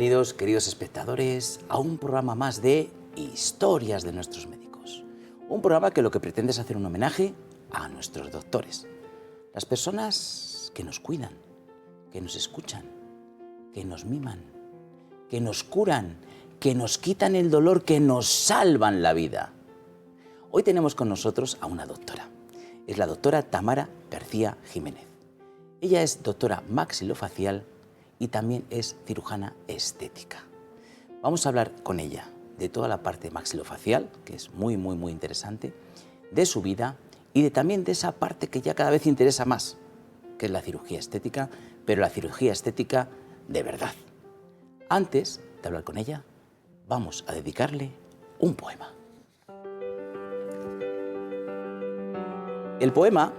Bienvenidos, queridos espectadores, a un programa más de Historias de nuestros médicos. Un programa que lo que pretende es hacer un homenaje a nuestros doctores. Las personas que nos cuidan, que nos escuchan, que nos miman, que nos curan, que nos quitan el dolor, que nos salvan la vida. Hoy tenemos con nosotros a una doctora. Es la doctora Tamara García Jiménez. Ella es doctora maxilofacial y también es cirujana estética. Vamos a hablar con ella de toda la parte maxilofacial, que es muy interesante, de su vida y también de esa parte que ya cada vez interesa más, que es la cirugía estética, pero la cirugía estética de verdad. Antes de hablar con ella, vamos a dedicarle un poema. El poema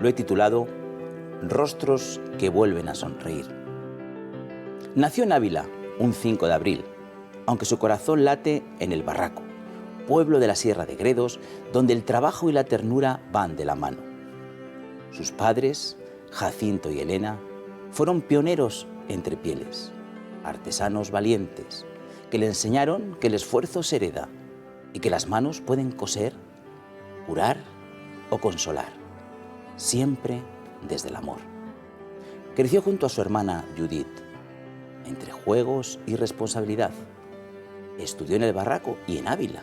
lo he titulado Rostros que vuelven a sonreír. Nació en Ávila un 5 de abril, aunque su corazón late en el Barraco, pueblo de la Sierra de Gredos, donde el trabajo y la ternura van de la mano. Sus padres, Jacinto y Elena, fueron pioneros entre pieles, artesanos valientes, que le enseñaron que el esfuerzo se hereda y que las manos pueden coser, curar o consolar, siempre desde el amor. Creció junto a su hermana Judith, entre juegos y responsabilidad. Estudió en el Barraco y en Ávila,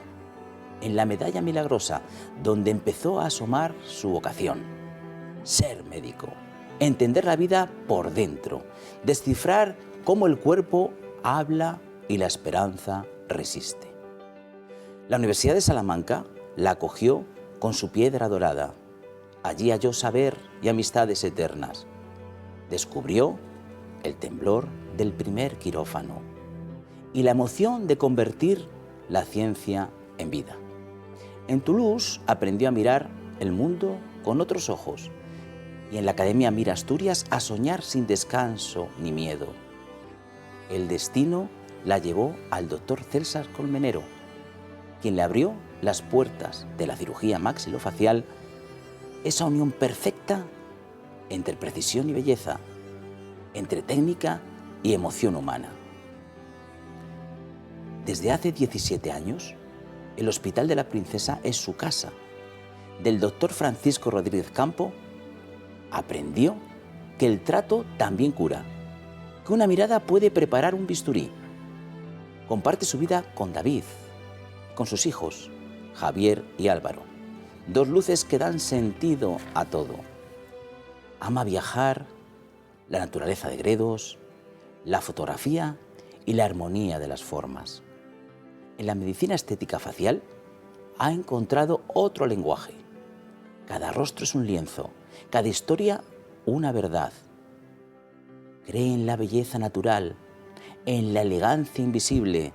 en la Medalla Milagrosa, donde empezó a asomar su vocación: ser médico, entender la vida por dentro, descifrar cómo el cuerpo habla y la esperanza resiste. La Universidad de Salamanca la acogió con su piedra dorada. Allí halló saber y amistades eternas. Descubrió el temblor del primer quirófano y la emoción de convertir la ciencia en vida. En Toulouse aprendió a mirar el mundo con otros ojos y en la Academia Mira Asturias a soñar sin descanso ni miedo. El destino la llevó al doctor César Colmenero, quien le abrió las puertas de la cirugía maxilofacial, esa unión perfecta entre precisión y belleza, entre técnica y emoción humana. Desde hace 17 años, el Hospital de la Princesa es su casa. Del doctor Francisco Rodríguez Campo aprendió que el trato también cura, que una mirada puede preparar un bisturí. Comparte su vida con David, con sus hijos, Javier y Álvaro, dos luces que dan sentido a todo. Ama viajar, la naturaleza de Gredos, la fotografía y la armonía de las formas. En la medicina estética facial ha encontrado otro lenguaje. Cada rostro es un lienzo, cada historia una verdad. Cree en la belleza natural, en la elegancia invisible,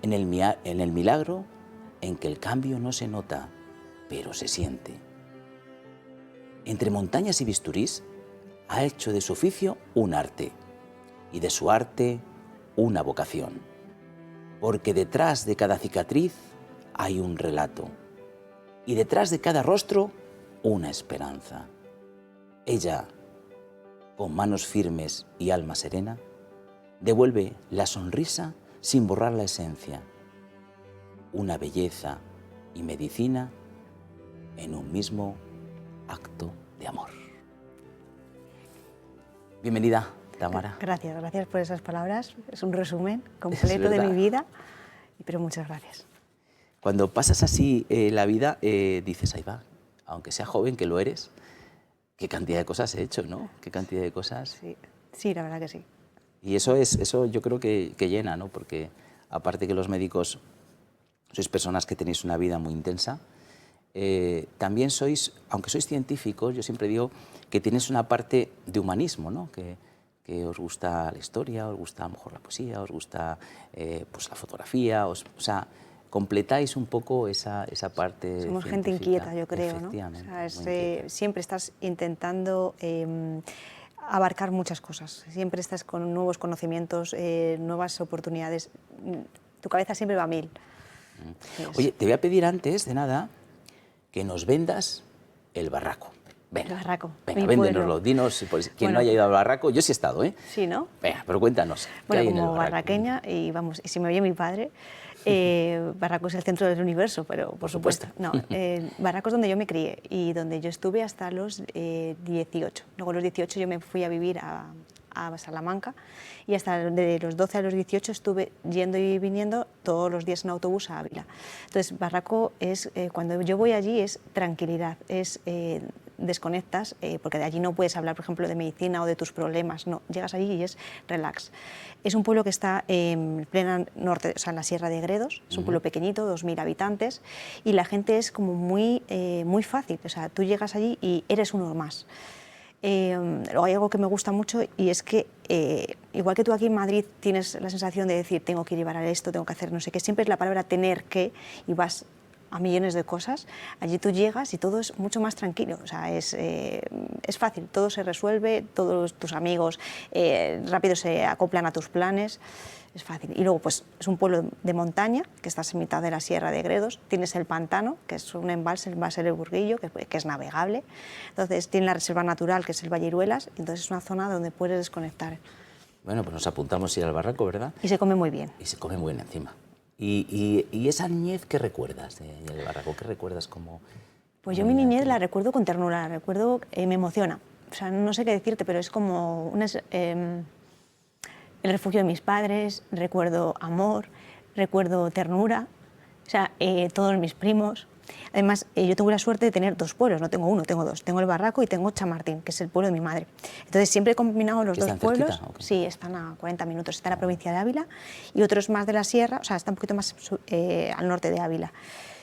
en el milagro en que el cambio no se nota, pero se siente. Entre montañas y bisturís, ha hecho de su oficio un arte y de su arte una vocación. Porque detrás de cada cicatriz hay un relato y detrás de cada rostro una esperanza. Ella, con manos firmes y alma serena, devuelve la sonrisa sin borrar la esencia. Una belleza y medicina en un mismo acto de amor. Bienvenida, Tamara. Gracias por esas palabras. Es un resumen completo de mi vida, pero muchas gracias. Cuando pasas así la vida, dices, ahí va, aunque sea joven, que lo eres, qué cantidad de cosas he hecho, ¿no? Qué cantidad de cosas. Sí, la verdad que sí. Y eso yo creo que llena, ¿no? Porque aparte que los médicos sois personas que tenéis una vida muy intensa, también sois, aunque sois científicos, yo siempre digo que tienes una parte de humanismo, ¿no? Que os gusta la historia, os gusta a lo mejor la poesía, os gusta pues la fotografía, o sea, completáis un poco esa parte. Somos gente inquieta, yo creo, ¿no? O sea, siempre estás intentando abarcar muchas cosas, siempre estás con nuevos conocimientos, nuevas oportunidades, tu cabeza siempre va a mil. Oye, te voy a pedir antes de nada que nos vendas el Barraco. Venga, Barraco. Venga, véndenoslo, dinos, pues, quien no haya ido al Barraco, yo sí he estado, ¿eh? Sí, ¿no? Venga, pero cuéntanos. Bueno, como barraqueña, y vamos, y si me oye mi padre, Barraco es el centro del universo, pero por supuesto. No, Barraco es donde yo me crié y donde yo estuve hasta los 18. Luego a los 18 yo me fui a vivir a Salamanca y hasta de los 12 a los 18 estuve yendo y viniendo todos los días en autobús a Ávila. Entonces, Barraco es, cuando yo voy allí es tranquilidad, es desconectas, porque de allí no puedes hablar, por ejemplo, de medicina o de tus problemas, no, llegas allí y es relax. Es un pueblo que está en plena norte, o sea, en la Sierra de Gredos, es un pueblo pequeñito, 2000 habitantes, y la gente es como muy fácil, o sea, tú llegas allí y eres uno más. Luego hay algo que me gusta mucho y es que, igual que tú aquí en Madrid tienes la sensación de decir tengo que llevar a esto, tengo que hacer no sé qué, siempre es la palabra tener que y vas a millones de cosas, allí tú llegas y todo es mucho más tranquilo, o sea, es fácil, todo se resuelve, todos tus amigos rápido se acoplan a tus planes, es fácil. Y luego pues es un pueblo de montaña, que estás en mitad de la Sierra de Gredos, tienes el pantano, que es un embalse, el embalse del Burguillo, que es navegable, entonces tiene la reserva natural, que es el Valleiruelas, entonces es una zona donde puedes desconectar. Bueno, pues nos apuntamos a ir al Barraco, ¿verdad? Y se come muy bien. Y se come muy bien encima. ¿Y esa niñez qué recuerdas del Barraco? ¿Qué recuerdas como...? Pues yo mi niñez la recuerdo con ternura, la recuerdo, me emociona. O sea, no sé qué decirte, pero es como el refugio de mis padres, recuerdo amor, recuerdo ternura, o sea, todos mis primos. Además, yo tengo la suerte de tener dos pueblos, no tengo uno, tengo dos. Tengo el Barraco y tengo Chamartín, que es el pueblo de mi madre. Entonces, siempre he combinado los dos pueblos. Cerquita, sí, están a 40 minutos. Está en la provincia de Ávila y otros más de la sierra, o sea, está un poquito más al norte de Ávila.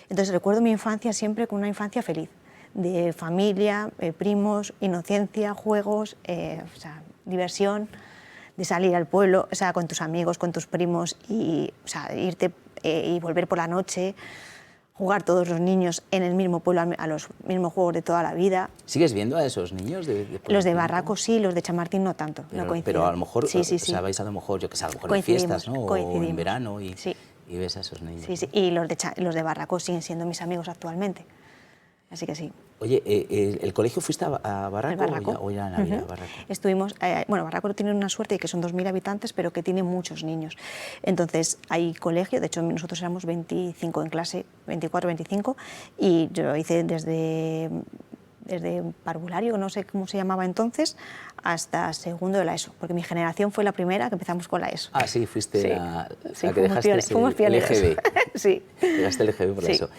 Entonces, recuerdo mi infancia siempre con una infancia feliz, de familia, primos, inocencia, juegos, o sea, diversión, de salir al pueblo, o sea, con tus amigos, con tus primos, y o sea, irte y volver por la noche, jugar todos los niños en el mismo pueblo a los mismos juegos de toda la vida. ¿Sigues viendo a esos niños? Los de Barraco sí, los de Chamartín no tanto, no coincidimos. Pero a lo mejor, sí. o sea, vais a lo mejor, yo que sé, a lo mejor en fiestas, ¿no? O en verano y ves a esos niños. Sí, sí, y los de Barraco siguen siendo mis amigos actualmente, así que sí. Oye, ¿el colegio fuiste a Barraco o ya en Ávila? Barraco. Estuvimos, bueno, Barraco tiene una suerte de que son 2000 habitantes, pero que tiene muchos niños. Entonces, hay colegio, de hecho nosotros éramos 25 en clase, 24, 25, y yo hice desde parvulario, no sé cómo se llamaba entonces, hasta segundo de la ESO, porque mi generación fue la primera que empezamos con la ESO. Ah, sí, fuiste la que dejaste fuimos pioneros. el EGB. Sí. Dejaste el EGB por eso.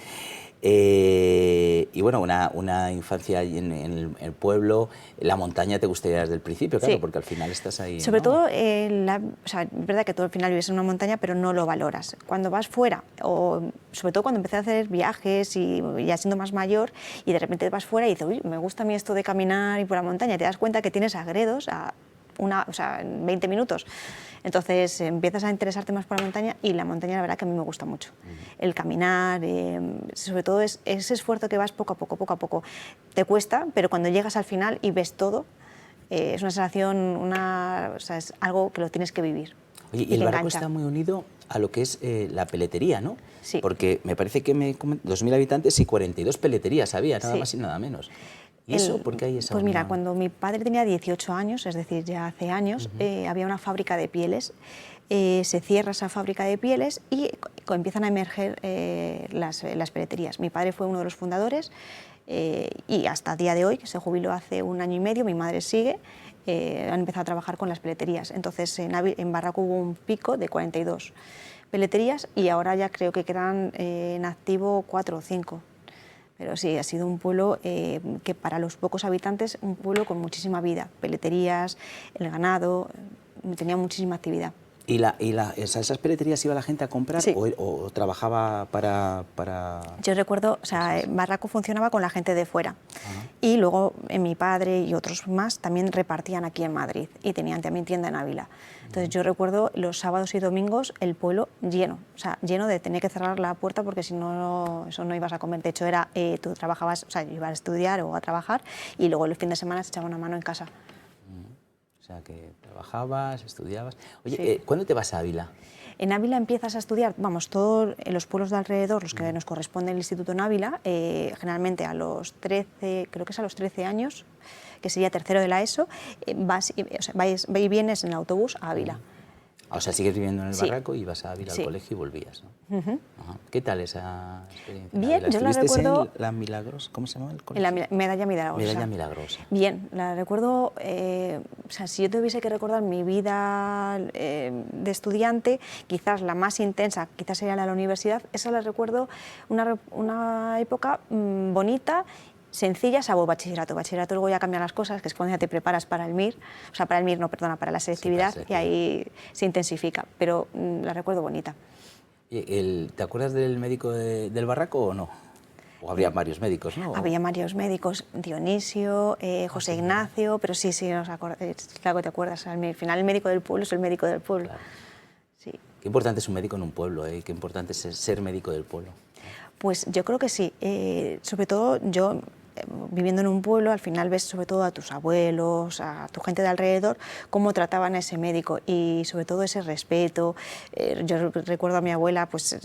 Y bueno, una infancia ahí en el pueblo, la montaña te gustaría desde el principio, claro, porque al final estás ahí. Sobre ¿no? todo, o sea, es verdad que tú al final vives en una montaña, pero no lo valoras. Cuando vas fuera, o sobre todo cuando empecé a hacer viajes y ya siendo más mayor, y de repente vas fuera y dices, uy, me gusta a mí esto de caminar y por la montaña, y te das cuenta que tienes a Gredos o sea, en 20 minutos. Entonces empiezas a interesarte más por la montaña y la montaña la verdad que a mí me gusta mucho. El caminar, sobre todo es ese esfuerzo que vas poco a poco. Te cuesta, pero cuando llegas al final y ves todo, es una sensación, o sea, es algo que lo tienes que vivir. Oye, y el Barraco está muy unido a lo que es la peletería, ¿no? Sí. Porque me parece que 2.000 habitantes y 42 peleterías había, nada más y nada menos. ¿Y eso por qué hay esa Pues mira, cuando mi padre tenía 18 años, es decir, ya hace años, había una fábrica de pieles, se cierra esa fábrica de pieles y empiezan a emerger las peleterías. Mi padre fue uno de los fundadores y hasta el día de hoy, que se jubiló hace 1 año y medio, mi madre sigue, han empezado a trabajar con las peleterías. Entonces en Barraco hubo un pico de 42 peleterías y ahora ya creo que quedan en activo 4 o 5. Pero sí, ha sido un pueblo que para los pocos habitantes, un pueblo con muchísima vida. Peleterías, el ganado, tenía muchísima actividad. ¿Y esas peleterías iba la gente a comprar o trabajaba para...? Yo recuerdo, o sea, Barraco funcionaba con la gente de fuera. Y luego mi padre y otros más también repartían aquí en Madrid y tenían también tienda en Ávila. Entonces yo recuerdo los sábados y domingos el pueblo lleno, o sea, lleno de tener que cerrar la puerta porque si no, eso no ibas a comer. De hecho, tú trabajabas, o sea, ibas a estudiar o a trabajar y luego los fines de semana se echaba una mano en casa. O sea, que trabajabas, estudiabas. Oye, ¿cuándo te vas a Ávila? En Ávila empiezas a estudiar, vamos, todos en los pueblos de alrededor, los que nos corresponde el instituto en Ávila, generalmente a los 13, creo que es a los 13 años, que sería tercero de la ESO, vas y vienes en el autobús a Ávila. O sea, sigues viviendo en el Sí. barraco y ibas a Ávila al colegio y volvías, ¿no? Ajá. ¿Qué tal esa experiencia? Bien, yo la recuerdo... en la Milagros? ¿Cómo se llama el colegio? En la Medalla Milagrosa. Medalla Milagrosa. Bien, la recuerdo, o sea, si yo tuviese que recordar mi vida de estudiante, quizás la más intensa, quizás sería la de la universidad, esa la recuerdo una época bonita, sencilla, salvo bachillerato. Bachillerato luego ya cambian las cosas, que es cuando ya te preparas para el MIR, o sea, para el MIR, no, perdona, para la selectividad, y ahí se intensifica, pero la recuerdo bonita. ¿Te acuerdas del médico del barraco o no? O habría varios médicos, ¿no? Había varios médicos, Dionisio, José Ignacio, pero sí, claro que te acuerdas, al final el médico del pueblo es el médico del pueblo. Claro. Sí. Qué importante es un médico en un pueblo, ¿eh? Qué importante es ser médico del pueblo. Pues yo creo que sí, sobre todo yo viviendo en un pueblo al final ves sobre todo a tus abuelos, a tu gente de alrededor, cómo trataban a ese médico y sobre todo ese respeto. Yo recuerdo a mi abuela pues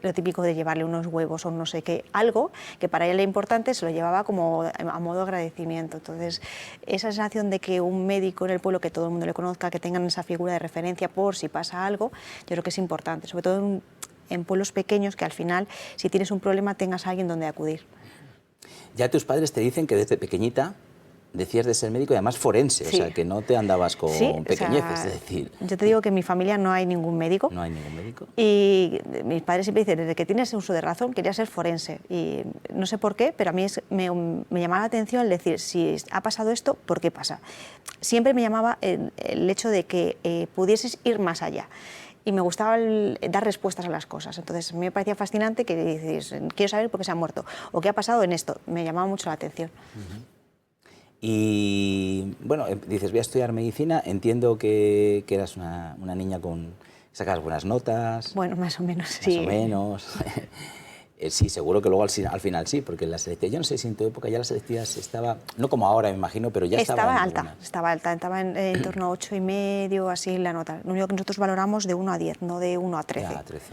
lo típico de llevarle unos huevos o no sé qué, algo que para ella era importante, se lo llevaba como a modo de agradecimiento. Entonces esa sensación de que un médico en el pueblo, que todo el mundo le conozca, que tengan esa figura de referencia por si pasa algo, yo creo que es importante, sobre todo en pueblos pequeños, que al final, si tienes un problema, tengas a alguien donde acudir. Ya tus padres te dicen que desde pequeñita decías de ser médico y además forense, Sí. O sea, que no te andabas con pequeñeces, o sea, es decir... Yo te digo que en mi familia no hay ningún médico. No hay ningún médico. Y mis padres siempre dicen, desde que tienes uso de razón, quería ser forense. Y no sé por qué, pero a mí me llamaba la atención el decir, si ha pasado esto, ¿por qué pasa? Siempre me llamaba el hecho de que pudieses ir más allá. Y me gustaba dar respuestas a las cosas. Entonces, a mí me parecía fascinante que dices, quiero saber por qué se ha muerto o qué ha pasado en esto. Me llamaba mucho la atención. Y, bueno, dices, voy a estudiar medicina. Entiendo que eras una niña con... sacabas buenas notas. Bueno, más o menos, sí. Más o menos. Sí, seguro que luego al final sí, porque la selectividad, yo no sé si en tu época ya la selectividad estaba, no como ahora me imagino, pero ya estaba alta, estaba en torno a 8,5, así la nota. Lo único que nosotros valoramos de 1 a 10, no de 1 a 13. Ya, 13.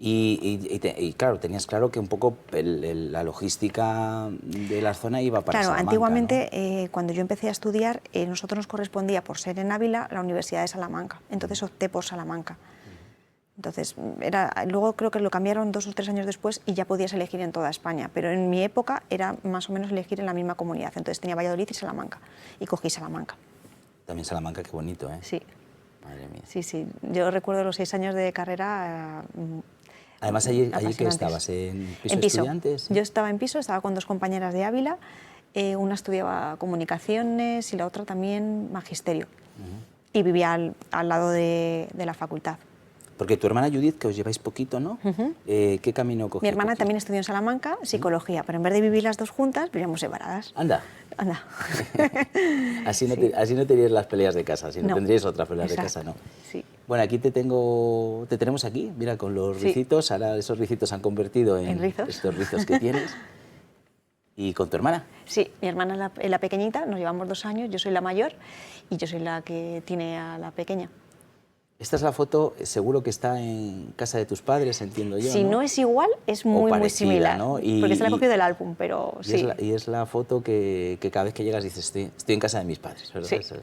Y claro, tenías claro que un poco la logística de la zona iba para Salamanca, antiguamente, ¿no? Cuando yo empecé a estudiar, nosotros nos correspondía, por ser en Ávila, la Universidad de Salamanca. Entonces opté por Salamanca. Entonces, luego creo que lo cambiaron 2 o 3 años después y ya podías elegir en toda España, pero en mi época era más o menos elegir en la misma comunidad. Entonces tenía Valladolid y Salamanca, y cogí Salamanca. También Salamanca, qué bonito, ¿eh? Sí. Madre mía. Sí, sí. Yo recuerdo los 6 años de carrera. Además, allí que estabas, ¿en piso de estudiantes? Yo estaba en piso, estaba con 2 compañeras de Ávila, una estudiaba comunicaciones y la otra también magisterio. Y vivía al lado de la facultad. Porque tu hermana Judith, que os lleváis poquito, ¿no? ¿Qué camino cogió? Mi hermana también estudió en Salamanca, psicología, pero en vez de vivir las dos juntas, vivíamos separadas. Anda. Anda. Así no teníais las peleas de casa, no tendríais otras peleas de casa, ¿no? Sí. Bueno, aquí te tenemos aquí, mira, con los ricitos. Ahora esos ricitos se han convertido en rizos. Estos rizos que tienes. ¿Y con tu hermana? Sí, mi hermana es la pequeñita, nos llevamos 2 años, yo soy la mayor y yo soy la que tiene a la pequeña. Esta es la foto, seguro que está en casa de tus padres, entiendo yo. Si no es igual, es muy similar, ¿no? Porque se la he cogido del álbum, pero sí. Y es la foto que cada vez que llegas dices, estoy en casa de mis padres, ¿verdad? Sí.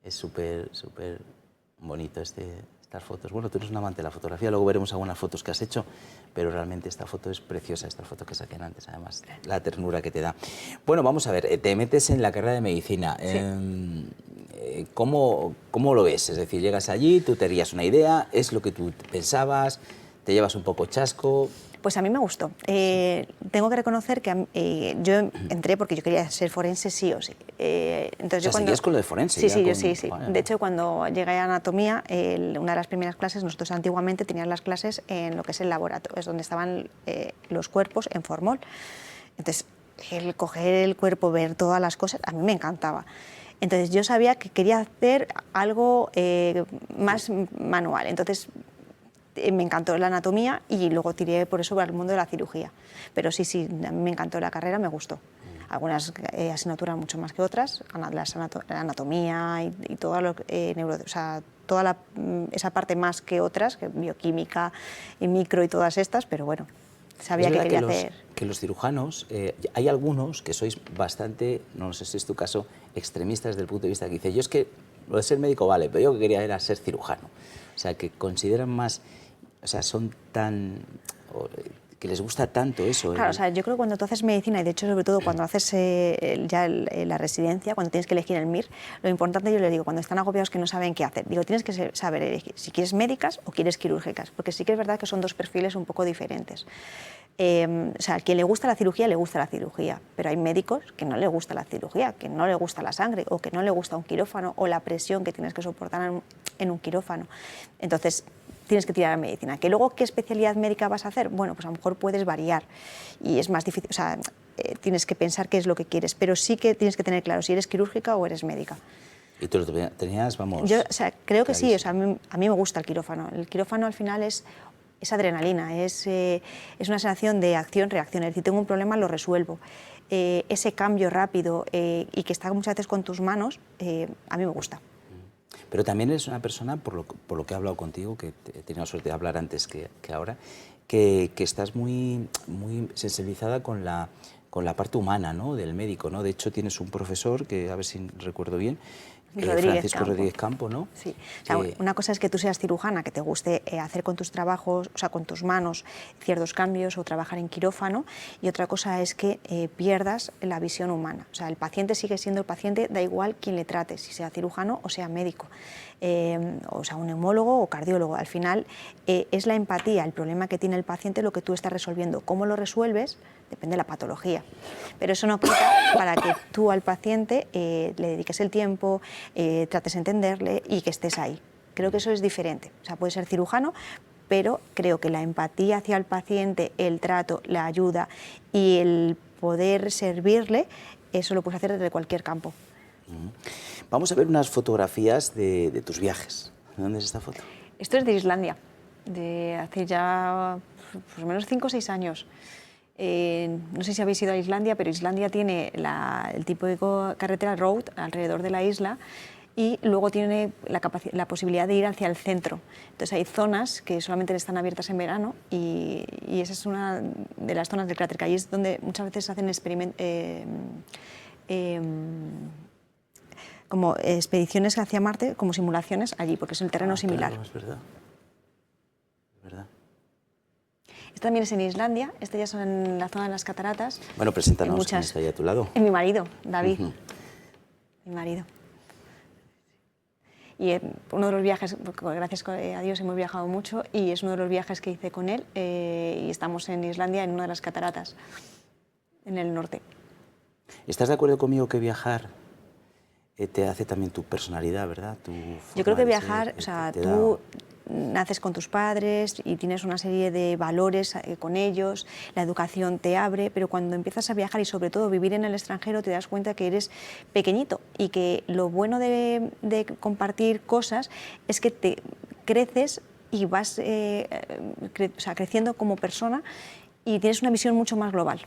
Es súper bonito estas fotos. Bueno, tú eres un amante de la fotografía, luego veremos algunas fotos que has hecho, pero realmente esta foto es preciosa, esta foto que saqué antes, además, la ternura que te da. Bueno, vamos a ver, te metes en la carrera de medicina. Sí. ¿Cómo lo ves? Es decir, llegas allí, tú te harías una idea, es lo que tú pensabas, te llevas un poco chasco... Pues a mí me gustó. Tengo que reconocer que yo entré porque yo quería ser forense sí o sí. Entonces, ¿seguías con lo de forense? Sí, sí. Bueno. De hecho, cuando llegué a anatomía, una de las primeras clases, nosotros antiguamente teníamos las clases en lo que es el laboratorio, es donde estaban los cuerpos en formol. Entonces, el coger el cuerpo, ver todas las cosas, a mí me encantaba. Entonces, yo sabía que quería hacer algo más manual. Entonces, me encantó la anatomía y luego tiré por eso al mundo de la cirugía. Pero sí, a mí me encantó la carrera, me gustó. Algunas asignaturas mucho más que otras, la anatomía y todo lo esa parte más que otras, que bioquímica y micro y todas estas, pero bueno, sabía que quería hacer. Que los cirujanos, hay algunos que sois bastante, no sé si es tu caso, extremistas desde el punto de vista que dice, yo es que lo de ser médico vale, pero yo lo que quería era ser cirujano. O sea, que consideran más, o sea, son tan, que les gusta tanto eso. Claro, o sea, yo creo que cuando tú haces medicina, y de hecho sobre todo cuando haces ya la residencia, cuando tienes que elegir el MIR, lo importante, yo les digo, cuando están agobiados que no saben qué hacer, digo, tienes que saber elegir si quieres médicas o quieres quirúrgicas, porque sí que es verdad que son dos perfiles un poco diferentes. O sea, a quien le gusta la cirugía, pero hay médicos que no le gusta la cirugía, que no le gusta la sangre o que no le gusta un quirófano o la presión que tienes que soportar en un quirófano. Entonces, tienes que tirar a medicina. ¿Que luego qué especialidad médica vas a hacer? Bueno, pues a lo mejor puedes variar y es más difícil, o sea, tienes que pensar qué es lo que quieres, pero sí que tienes que tener claro si eres quirúrgica o eres médica. ¿Y tú lo tenías, vamos? Yo, o sea, creo que sí, o sea, a mí me gusta el quirófano. El quirófano al final es adrenalina, es una sensación de acción-reacción, es decir, tengo un problema, lo resuelvo. Ese cambio rápido y que está muchas veces con tus manos, a mí me gusta. Pero también eres una persona, por lo que he hablado contigo, que he tenido la suerte de hablar antes que ahora, que estás muy sensibilizada con la parte humana, ¿no?, del médico, ¿no? De hecho, tienes un profesor, que a ver si recuerdo bien, Francisco Rodríguez Campo, ¿no? Sí. O sea, una cosa es que tú seas cirujana, que te guste hacer con tus trabajos, o sea, con tus manos ciertos cambios o trabajar en quirófano, y otra cosa es que pierdas la visión humana. O sea, el paciente sigue siendo el paciente, da igual quién le trate, si sea cirujano o sea médico, o sea, un neumólogo o cardiólogo. Al final es la empatía, el problema que tiene el paciente, lo que tú estás resolviendo. ¿Cómo lo resuelves? Depende de la patología. Pero eso no quita para que tú al paciente le dediques el tiempo, trates de entenderle y que estés ahí. Creo que eso es diferente. O sea, puedes ser cirujano, pero creo que la empatía hacia el paciente, el trato, la ayuda y el poder servirle, eso lo puedes hacer desde cualquier campo. Vamos a ver unas fotografías de tus viajes. ¿De dónde es esta foto? Esto es de Islandia, de hace ya por lo menos 5 o 6 años. No sé si habéis ido a Islandia, pero Islandia tiene el tipo de carretera road alrededor de la isla y luego tiene la posibilidad de ir hacia el centro. Entonces hay zonas que solamente están abiertas en verano y esa es una de las zonas del cráter, que ahí es donde muchas veces hacen como expediciones hacia Marte, como simulaciones allí, porque es un terreno similar. Claro, es verdad. Es verdad. Este también es en Islandia, este ya son en la zona de las cataratas. Bueno, preséntanos, ¿quién está ahí a tu lado? Es mi marido, David, mi marido. Y uno de los viajes, gracias a Dios hemos viajado mucho, y es uno de los viajes que hice con él, y estamos en Islandia, en una de las cataratas, en el norte. ¿Estás de acuerdo conmigo que viajar te hace también tu personalidad, verdad? Yo creo que viajar, o sea, tú naces con tus padres y tienes una serie de valores con ellos, la educación te abre, pero cuando empiezas a viajar y sobre todo vivir en el extranjero te das cuenta que eres pequeñito y que lo bueno de compartir cosas es que te creces y vas creciendo como persona y tienes una visión mucho más global.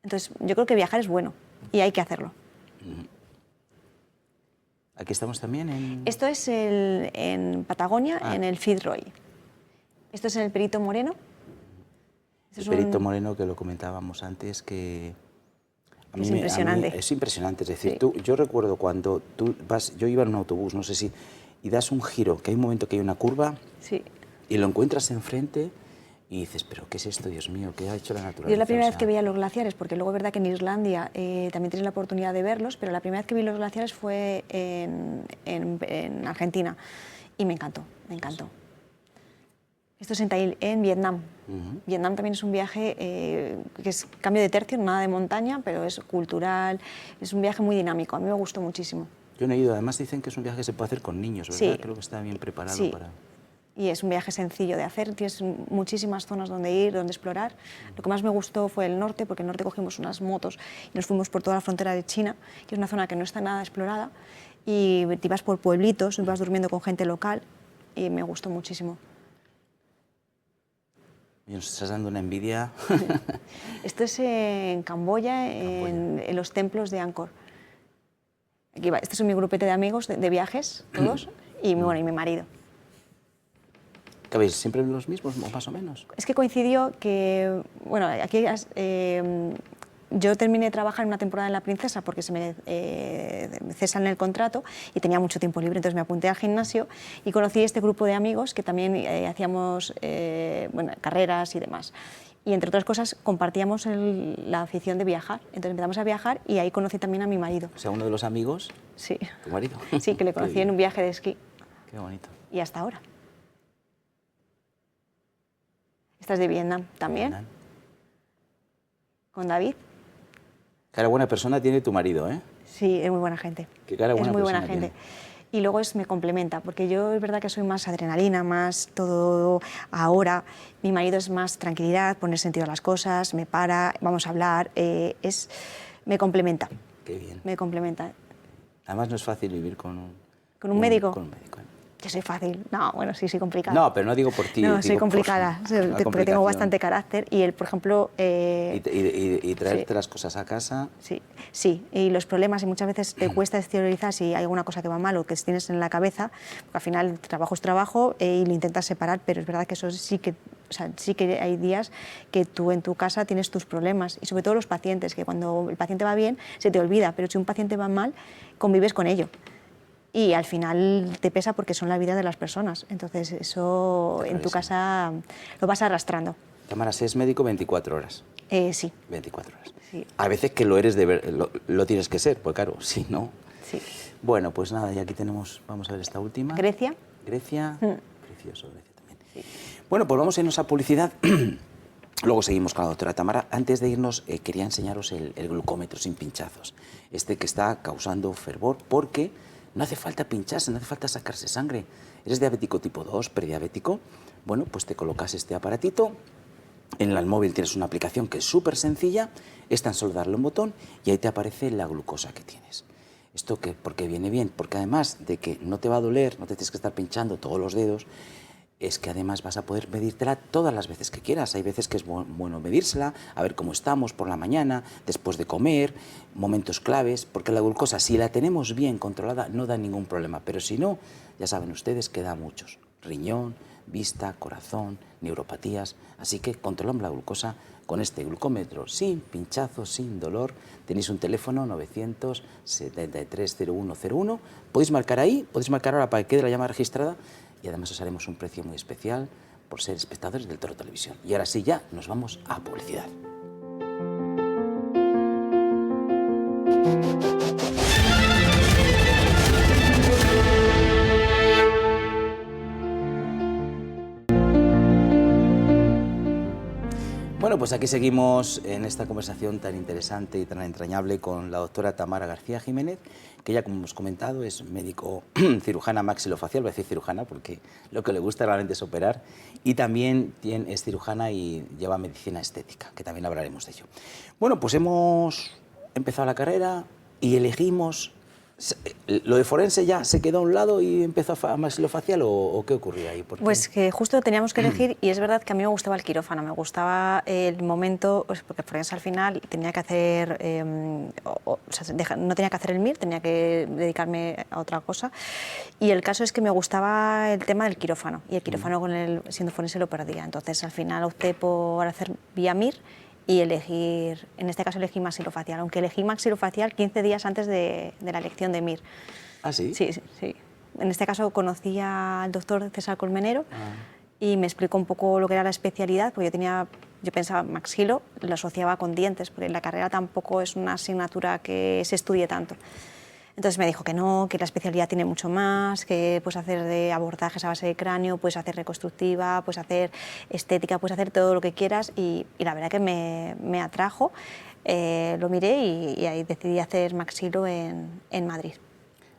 Entonces yo creo que viajar es bueno y hay que hacerlo. Aquí estamos también en... Esto es en Patagonia, en el Fitzroy. Esto es en el Perito Moreno. El Perito Moreno, que lo comentábamos antes, que... Es impresionante. Es impresionante, es decir, sí. Yo recuerdo cuando tú vas, yo iba en un autobús, no sé si, y das un giro, que hay un momento que hay una curva, sí, y lo encuentras enfrente, y dices, pero ¿qué es esto, Dios mío? ¿Qué ha hecho la naturaleza? Yo es la primera vez que veía los glaciares, porque luego es verdad que en Islandia también tienes la oportunidad de verlos, pero la primera vez que vi los glaciares fue en Argentina y me encantó, me encantó. Esto es en Vietnam. Vietnam también es un viaje que es cambio de tercio, nada de montaña, pero es cultural, es un viaje muy dinámico, a mí me gustó muchísimo. Yo no he ido, además dicen que es un viaje que se puede hacer con niños, ¿verdad? Sí. Creo que está bien preparado sí. para... Y es un viaje sencillo de hacer, tienes muchísimas zonas donde ir, donde explorar. Lo que más me gustó fue el norte, porque en el norte cogimos unas motos y nos fuimos por toda la frontera de China, que es una zona que no está nada explorada, y te ibas por pueblitos, ibas durmiendo con gente local, y me gustó muchísimo. Y nos estás dando una envidia. Esto es en Camboya, en los templos de Angkor. Aquí va. Este es mi grupete de amigos de viajes, todos. y, bueno, y mi marido. ¿Que veis siempre los mismos, más o menos? Es que coincidió que, bueno, aquí yo terminé de trabajar en una temporada en La Princesa porque se me cesan el contrato y tenía mucho tiempo libre, entonces me apunté al gimnasio y conocí este grupo de amigos que también hacíamos bueno, carreras y demás. Y entre otras cosas compartíamos la afición de viajar, entonces empezamos a viajar y ahí conocí también a mi marido. O sea, uno de los amigos, sí. ¿Tu marido? Sí, que le conocí en un viaje de esquí. Qué bonito. Y hasta ahora. Estás de Vietnam también. Vietnam. Con David. Cara buena persona tiene tu marido, ¿eh? Sí, es muy buena gente. Qué cara buena es muy persona buena gente. tiene. Y luego me complementa, porque yo es verdad que soy más adrenalina, más todo ahora. Mi marido es más tranquilidad, poner sentido a las cosas, me para, vamos a hablar, me complementa. Qué bien. Me complementa. Además no es fácil vivir con un médico. Con un médico, ¿eh? Yo soy fácil. No, bueno, sí, soy complicada. No, pero no digo por ti. No, soy complicada, porque tengo bastante carácter y él, por ejemplo... Y traerte sí. las cosas a casa... Sí, sí, y los problemas, y muchas veces te cuesta exteriorizar si hay alguna cosa que va mal o que tienes en la cabeza, porque al final el trabajo es trabajo y lo intentas separar, pero es verdad que eso sí que... O sea, sí que hay días que tú en tu casa tienes tus problemas, y sobre todo los pacientes, que cuando el paciente va bien se te olvida, pero si un paciente va mal, convives con ello. Y al final te pesa porque son la vida de las personas. Entonces eso claro, en tu casa lo vas arrastrando. Tamara, ¿es médico 24 horas? Sí. 24 horas. Sí. A veces que lo eres lo tienes que ser, pues claro, si no... Sí. Bueno, pues nada, y aquí tenemos, vamos a ver esta última. Grecia. Grecia, precioso, Grecia también. Sí. Bueno, pues vamos a irnos a publicidad. Luego seguimos con la doctora Tamara. Antes de irnos, quería enseñaros el glucómetro sin pinchazos. Este que está causando fervor porque... No hace falta pincharse, no hace falta sacarse sangre. ¿Eres diabético tipo 2, prediabético? Bueno, pues te colocas este aparatito. En el móvil tienes una aplicación que es súper sencilla. Es tan solo darle un botón y ahí te aparece la glucosa que tienes. ¿Esto qué? ¿Por qué viene bien? Porque además de que no te va a doler, no te tienes que estar pinchando todos los dedos, es que además vas a poder medírtela todas las veces que quieras. Hay veces que es bueno medírsela, a ver cómo estamos por la mañana, después de comer, momentos claves, porque la glucosa, si la tenemos bien controlada, no da ningún problema, pero si no, ya saben ustedes que da muchos. Riñón, vista, corazón, neuropatías, así que controlamos la glucosa con este glucómetro, sin pinchazos, sin dolor. Tenéis un teléfono 973-0101, podéis marcar ahí, podéis marcar ahora para que quede la llamada registrada, y además os haremos un precio muy especial por ser espectadores del Toro Televisión. Y ahora sí, ya nos vamos a publicidad. Bueno, pues aquí seguimos en esta conversación tan interesante y tan entrañable con la doctora Tamara García Jiménez, que ya, como hemos comentado, es médico cirujana maxilofacial, voy a decir cirujana porque lo que le gusta realmente es operar, y también es cirujana y lleva medicina estética, que también hablaremos de ello. Bueno, pues hemos empezado la carrera y elegimos... ¿Lo de forense ya se quedó a un lado y empezó a maxilofacial o qué ocurría ahí? Pues que justo teníamos que elegir y es verdad que a mí me gustaba el quirófano, me gustaba el momento, pues porque forense al final tenía que hacer, o sea, no tenía que hacer el MIR, tenía que dedicarme a otra cosa, y el caso es que me gustaba el tema del quirófano y el quirófano siendo forense lo perdía, entonces al final opté por hacer vía MIR y elegir, en este caso elegí maxilofacial, aunque elegí maxilofacial 15 días antes de la elección de MIR. ¿Ah, sí? Sí, sí, sí. En este caso conocí al doctor César Colmenero y me explicó un poco lo que era la especialidad, porque yo pensaba maxilo, lo asociaba con dientes, porque en la carrera tampoco es una asignatura que se estudie tanto. Entonces me dijo que no, que la especialidad tiene mucho más, que puedes hacer de abordajes a base de cráneo, puedes hacer reconstructiva, puedes hacer estética, puedes hacer todo lo que quieras y la verdad que me atrajo, lo miré y ahí decidí hacer maxilo en Madrid.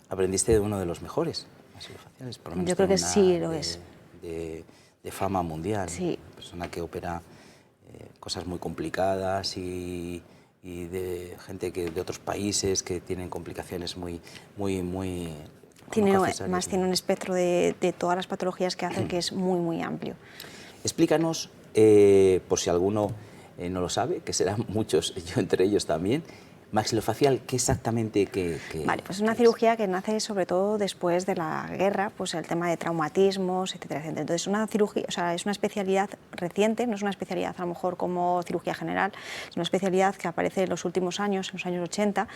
¿Aprendiste de uno de los mejores maxilofaciales? Por lo menos yo creo que sí lo es. De fama mundial, sí. Una persona que opera cosas muy complicadas y de gente de otros países que tienen complicaciones muy tiene un espectro de todas las patologías que hacen que es muy amplio. Explícanos, por si alguno no lo sabe, que serán muchos, yo entre ellos también, Maxilofacial, ¿qué exactamente? Vale, pues es una cirugía que nace sobre todo después de la guerra, pues el tema de traumatismos, etcétera, etcétera. Entonces es una cirugía, o sea, es una especialidad reciente, no es una especialidad a lo mejor como cirugía general, es una especialidad que aparece en los últimos años, en los años 80,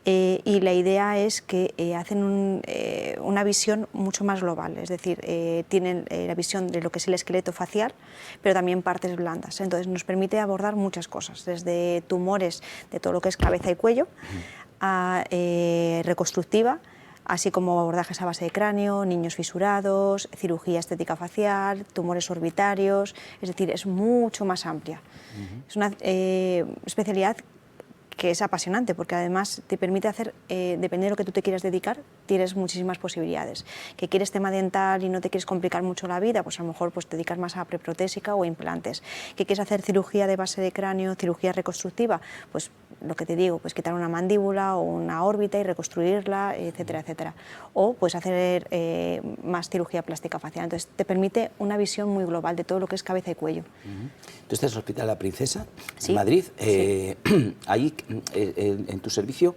y la idea es que hacen una visión mucho más global, es decir, tienen la visión de lo que es el esqueleto facial, pero también partes blandas. Entonces nos permite abordar muchas cosas, desde tumores de todo lo que es cabeza y cuello, a reconstructiva, así como abordajes a base de cráneo, niños fisurados, cirugía estética facial, tumores orbitarios, es decir, es mucho más amplia. Es una especialidad que es apasionante, porque además te permite hacer, depende de lo que tú te quieras dedicar, tienes muchísimas posibilidades. Que quieres tema dental y no te quieres complicar mucho la vida, pues a lo mejor pues, te dedicas más a preprotésica o implantes. Que quieres hacer cirugía de base de cráneo, cirugía reconstructiva, pues lo que te digo, pues quitar una mandíbula o una órbita y reconstruirla, etcétera, etcétera. O pues hacer más cirugía plástica facial. Entonces te permite una visión muy global de todo lo que es cabeza y cuello. Tú estás en el Hospital La Princesa, sí, en Madrid. Sí. Ahí, en tu servicio,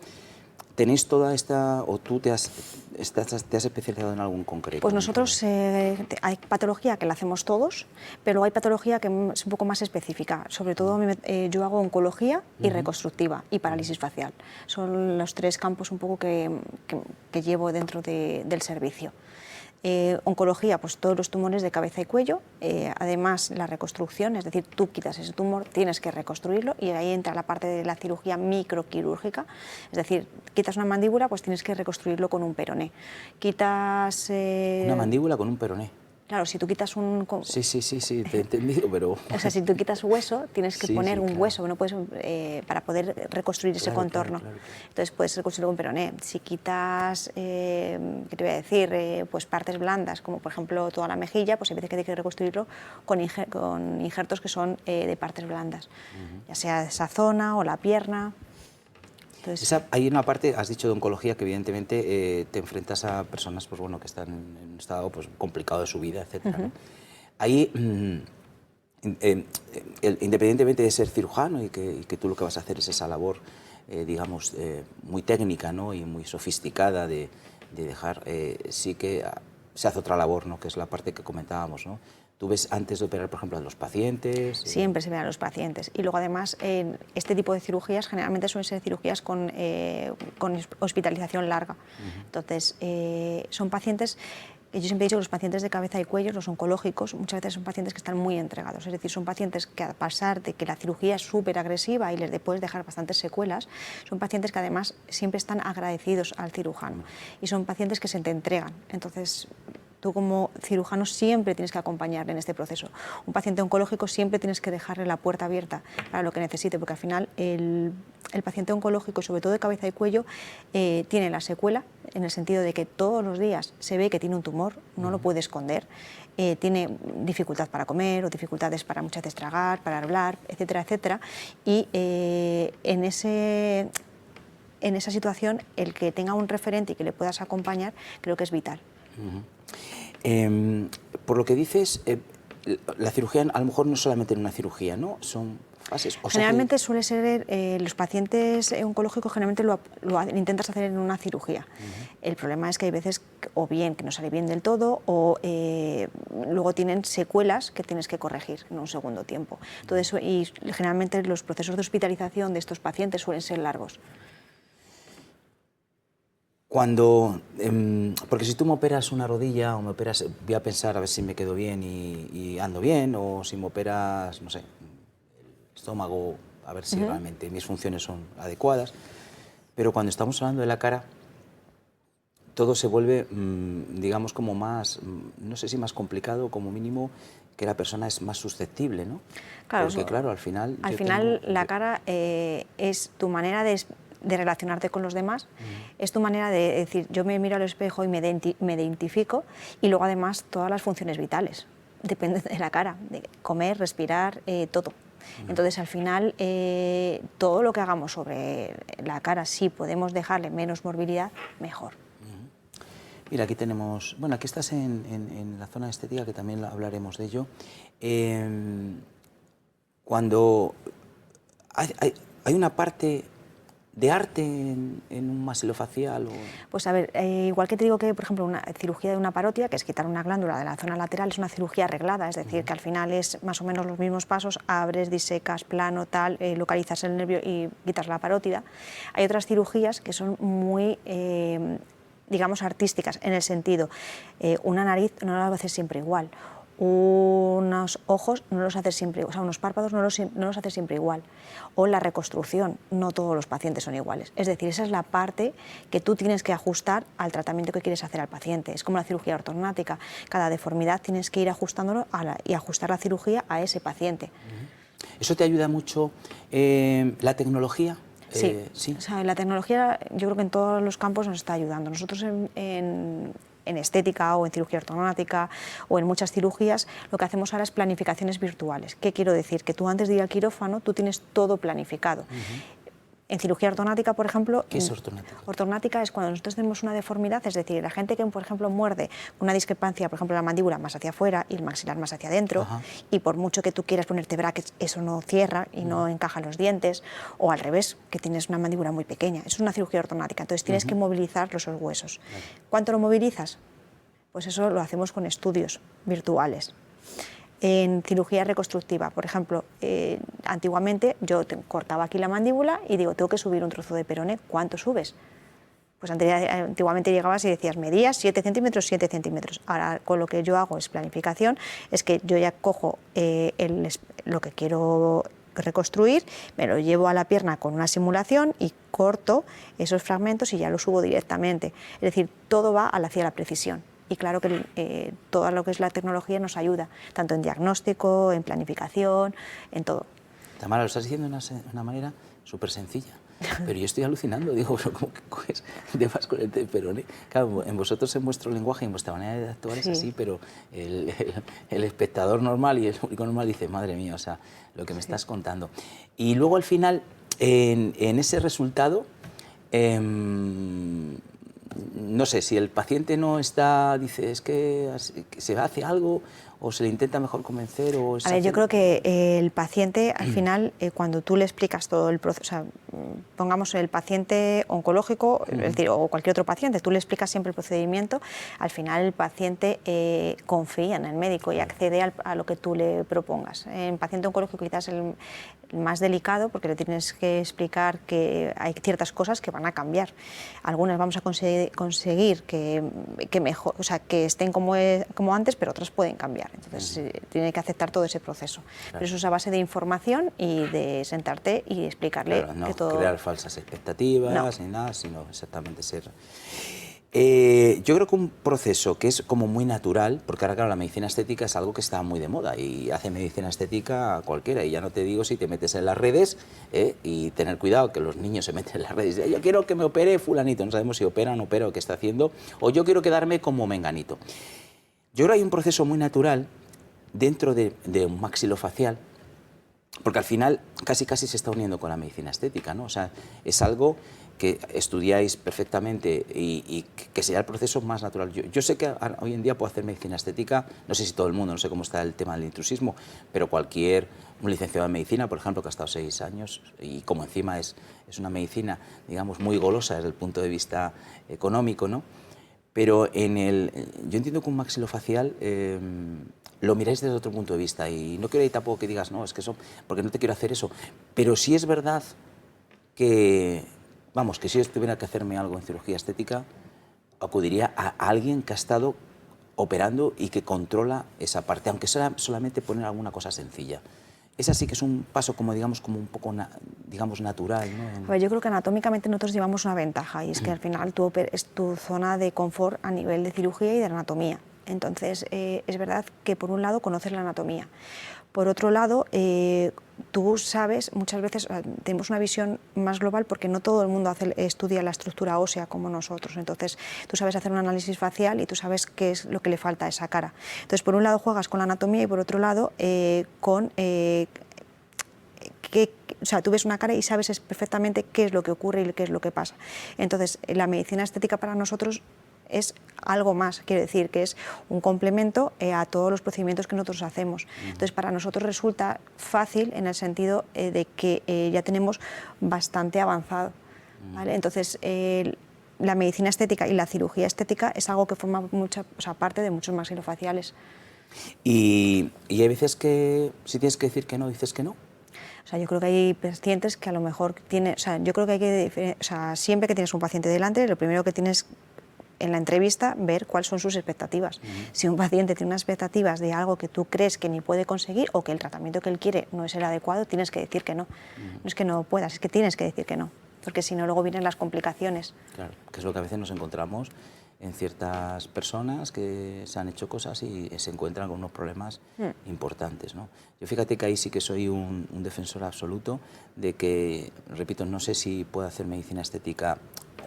¿tenéis toda esta, o tú te has especializado en algún concreto? Pues nosotros hay patología que la hacemos todos, pero hay patología que es un poco más específica. Sobre todo yo hago oncología y reconstructiva y parálisis facial. Son los tres campos un poco que llevo dentro del servicio. Oncología, pues todos los tumores de cabeza y cuello, además la reconstrucción, es decir, tú quitas ese tumor, tienes que reconstruirlo y ahí entra la parte de la cirugía microquirúrgica, es decir, quitas una mandíbula, pues tienes que reconstruirlo con un peroné. Quitas... Una mandíbula con un peroné. Claro, si tú quitas un... Sí, te he entendido, pero... O sea, si tú quitas hueso, tienes que poner un hueso, no puedes, para poder reconstruir ese contorno. Claro. Entonces puedes reconstruirlo con peroné. Si quitas, ¿qué te voy a decir? Pues partes blandas, como por ejemplo toda la mejilla, pues hay veces que hay que reconstruirlo con injertos que son de partes blandas, ya sea esa zona o la pierna. Entonces, hay una parte, has dicho de oncología, que evidentemente te enfrentas a personas pues, bueno, que están en un estado pues, complicado de su vida, etc. ¿no? Ahí, independientemente de ser cirujano y que tú lo que vas a hacer es esa labor, digamos, muy técnica, ¿no? Y muy sofisticada de dejar, sí que se hace otra labor, ¿no? Que es la parte que comentábamos, ¿no? ¿Tú ves antes de operar, por ejemplo, a los pacientes? Siempre se ven a los pacientes. Y luego, además, este tipo de cirugías generalmente suelen ser cirugías con hospitalización larga. Entonces, son pacientes... Yo siempre he dicho que los pacientes de cabeza y cuello, los oncológicos, muchas veces son pacientes que están muy entregados. Es decir, son pacientes que, a pesar de que la cirugía es súper agresiva y les puedes dejar bastantes secuelas, son pacientes que además siempre están agradecidos al cirujano. Y son pacientes que se te entregan. Entonces, tú como cirujano siempre tienes que acompañarle en este proceso. Un paciente oncológico siempre tienes que dejarle la puerta abierta para lo que necesite, porque al final el paciente oncológico, sobre todo de cabeza y cuello, tiene la secuela en el sentido de que todos los días se ve que tiene un tumor, no lo puede esconder, tiene dificultad para comer o dificultades para muchas veces tragar, para hablar, etcétera, etcétera, y en esa situación el que tenga un referente y que le puedas acompañar creo que es vital. Por lo que dices, la cirugía a lo mejor no solamente en una cirugía, ¿no? Son fases. Generalmente suele ser, los pacientes oncológicos generalmente lo intentas hacer en una cirugía. El problema es que hay veces o bien que no sale bien del todo o luego tienen secuelas que tienes que corregir en un segundo tiempo. Todo eso, y generalmente los procesos de hospitalización de estos pacientes suelen ser largos. Cuando, porque si tú me operas una rodilla o me operas, voy a pensar a ver si me quedo bien y ando bien, o si me operas, no sé, el estómago, a ver si realmente mis funciones son adecuadas. Pero cuando estamos hablando de la cara, todo se vuelve, digamos, como más, no sé si más complicado, como mínimo, que la persona es más susceptible, ¿no? Claro, porque claro, al final... la cara es tu manera de relacionarte con los demás, es tu manera de decir, yo me miro al espejo y me identifico, y luego además todas las funciones vitales, depende de la cara, de comer, respirar, todo. Entonces al final todo lo que hagamos sobre la cara, si podemos dejarle menos morbilidad, mejor. Mira, aquí tenemos, bueno, aquí estás en la zona estética, que también hablaremos de ello. Cuando hay una parte de arte en un maxilofacial? O... Pues a ver, igual que te digo que, por ejemplo, una cirugía de una parótida, que es quitar una glándula de la zona lateral, es una cirugía arreglada, es decir, que al final es más o menos los mismos pasos, abres, disecas, plano, tal, localizas el nervio y quitas la parótida. Hay otras cirugías que son muy, digamos, artísticas, en el sentido, una nariz no la haces siempre igual, unos ojos no los haces siempre, o sea, unos párpados no los haces siempre igual, o la reconstrucción, no todos los pacientes son iguales. Es decir, esa es la parte que tú tienes que ajustar al tratamiento que quieres hacer al paciente. Es como la cirugía ortognática, cada deformidad tienes que ir ajustándolo y ajustar la cirugía a ese paciente. ¿Eso te ayuda mucho la tecnología? Sí, sí. O sea, la tecnología yo creo que en todos los campos nos está ayudando. Nosotros en estética o en cirugía ortognática o en muchas cirugías, lo que hacemos ahora es planificaciones virtuales. ¿Qué quiero decir? Que tú antes de ir al quirófano, tú tienes todo planificado. En cirugía ortognática, por ejemplo... ¿Qué es ortognática? Ortognática es cuando nosotros tenemos una deformidad, es decir, la gente que, por ejemplo, muerde con una discrepancia, por ejemplo, la mandíbula más hacia afuera y el maxilar más hacia adentro, y por mucho que tú quieras ponerte brackets, eso no cierra y no encaja los dientes, o al revés, que tienes una mandíbula muy pequeña. Eso es una cirugía ortognática, entonces tienes que movilizar los huesos. ¿Cuánto lo movilizas? Pues eso lo hacemos con estudios virtuales. En cirugía reconstructiva, por ejemplo, antiguamente yo cortaba aquí la mandíbula y digo, tengo que subir un trozo de peroné, ¿cuánto subes? Pues antiguamente llegabas y decías, medías 7 centímetros, 7 centímetros. Ahora, con lo que yo hago es planificación, es que yo ya cojo lo que quiero reconstruir, me lo llevo a la pierna con una simulación y corto esos fragmentos y ya lo subo directamente. Es decir, todo va hacia la precisión. Y claro que todo lo que es la tecnología nos ayuda, tanto en diagnóstico, en planificación, en todo. Tamara, lo estás diciendo de una manera súper sencilla, pero yo estoy alucinando, digo, pero ¿cómo que coges de vas con el peroné? Claro, en vosotros, en vuestro lenguaje, en vuestra manera de actuar es así, pero el espectador normal y el público normal dice, madre mía, o sea, lo que me estás contando. Y luego al final, en ese resultado, no sé, si el paciente no está, dice, es que se hace algo o se le intenta mejor convencer o... A ver, yo creo que el paciente, al final, cuando tú le explicas todo el proceso, o sea, pongamos el paciente oncológico, es decir, o cualquier otro paciente, tú le explicas siempre el procedimiento, al final el paciente confía en el médico y accede a lo que tú le propongas. En paciente oncológico quizás el más delicado, porque le tienes que explicar que hay ciertas cosas que van a cambiar. Algunas vamos a conseguir que mejor, o sea, que estén como antes, pero otras pueden cambiar. Entonces tiene que aceptar todo ese proceso. Claro. Pero eso es a base de información y de sentarte y explicarle no que todo... crear falsas expectativas ni nada, sino exactamente ser... yo creo que un proceso que es como muy natural, porque ahora claro, la medicina estética es algo que está muy de moda y hace medicina estética cualquiera, y ya no te digo si te metes en las redes y tener cuidado que los niños se meten en las redes y dicen, yo quiero que me opere fulanito, no sabemos si opera o no opera o qué está haciendo, o yo quiero quedarme como menganito. Yo creo que hay un proceso muy natural dentro de un maxilofacial, porque al final casi se está uniendo con la medicina estética, ¿no? O sea, es algo que estudiáis perfectamente y que sea el proceso más natural. Yo sé que hoy en día puedo hacer medicina estética, no sé si todo el mundo, no sé cómo está el tema del intrusismo, pero un licenciado en medicina, por ejemplo, que ha estado 6 años y como encima es una medicina, digamos, muy golosa desde el punto de vista económico, ¿no? Pero yo entiendo que un maxilofacial lo miráis desde otro punto de vista y no quiero ir tampoco que digas, no, es que eso, porque no te quiero hacer eso, pero sí es verdad que, vamos, que si yo tuviera que hacerme algo en cirugía estética, acudiría a alguien que ha estado operando y que controla esa parte, aunque sea solamente poner alguna cosa sencilla. Ese sí que es un paso como, digamos, como un poco, digamos, natural, ¿no? Pues yo creo que anatómicamente nosotros llevamos una ventaja y es que al final es tu zona de confort a nivel de cirugía y de anatomía. Entonces, es verdad que por un lado conoces la anatomía. Por otro lado, tú sabes, muchas veces tenemos una visión más global porque no todo el mundo estudia la estructura ósea como nosotros. Entonces, tú sabes hacer un análisis facial y tú sabes qué es lo que le falta a esa cara. Entonces, por un lado juegas con la anatomía y por otro lado o sea, tú ves una cara y sabes perfectamente qué es lo que ocurre y qué es lo que pasa. Entonces, la medicina estética para nosotros es algo más, quiero decir, que es un complemento a todos los procedimientos que nosotros hacemos. Entonces, para nosotros resulta fácil en el sentido de que ya tenemos bastante avanzado. ¿vale? Entonces, la medicina estética y la cirugía estética es algo que forma parte de muchos maxilofaciales. Y hay veces que si tienes que decir que no, dices que no. O sea, yo creo que hay pacientes que a lo mejor tienen, o sea, yo creo que hay que, o sea, siempre que tienes un paciente delante, lo primero que tienes en la entrevista, ver cuáles son sus expectativas. Si un paciente tiene unas expectativas de algo que tú crees que ni puede conseguir o que el tratamiento que él quiere no es el adecuado, tienes que decir que no. No es que no puedas, es que tienes que decir que no, porque si no luego vienen las complicaciones. Claro, que es lo que a veces nos encontramos en ciertas personas que se han hecho cosas y se encuentran con unos problemas importantes, ¿no? Yo fíjate que ahí sí que soy un defensor absoluto de que, repito, no sé si puedo hacer medicina estética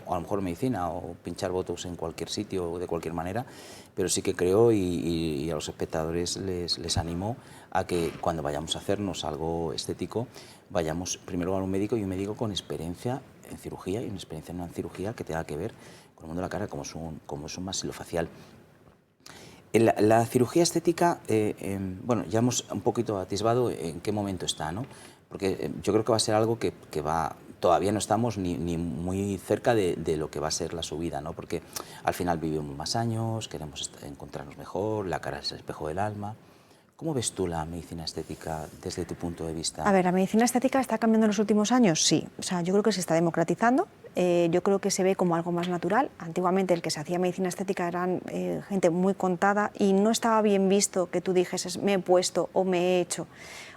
o a lo mejor medicina o pinchar botox en cualquier sitio o de cualquier manera, pero sí que creo y a los espectadores les animo a que cuando vayamos a hacernos algo estético vayamos primero a un médico y un médico con experiencia en cirugía y una experiencia en una cirugía que tenga que ver con el mundo de la cara como es un maxilofacial. La cirugía estética, bueno, ya hemos un poquito atisbado en qué momento está, ¿no? Porque yo creo que va a ser algo que va, todavía no estamos ni muy cerca de lo que va a ser la subida, ¿no? Porque al final vivimos más años, queremos encontrarnos mejor, la cara es el espejo del alma. ¿Cómo ves tú la medicina estética desde tu punto de vista? A ver, ¿la medicina estética está cambiando en los últimos años? Sí. O sea, yo creo que se está democratizando. Yo creo que se ve como algo más natural. Antiguamente el que se hacía medicina estética eran gente muy contada y no estaba bien visto que tú dijeses me he puesto o me he hecho.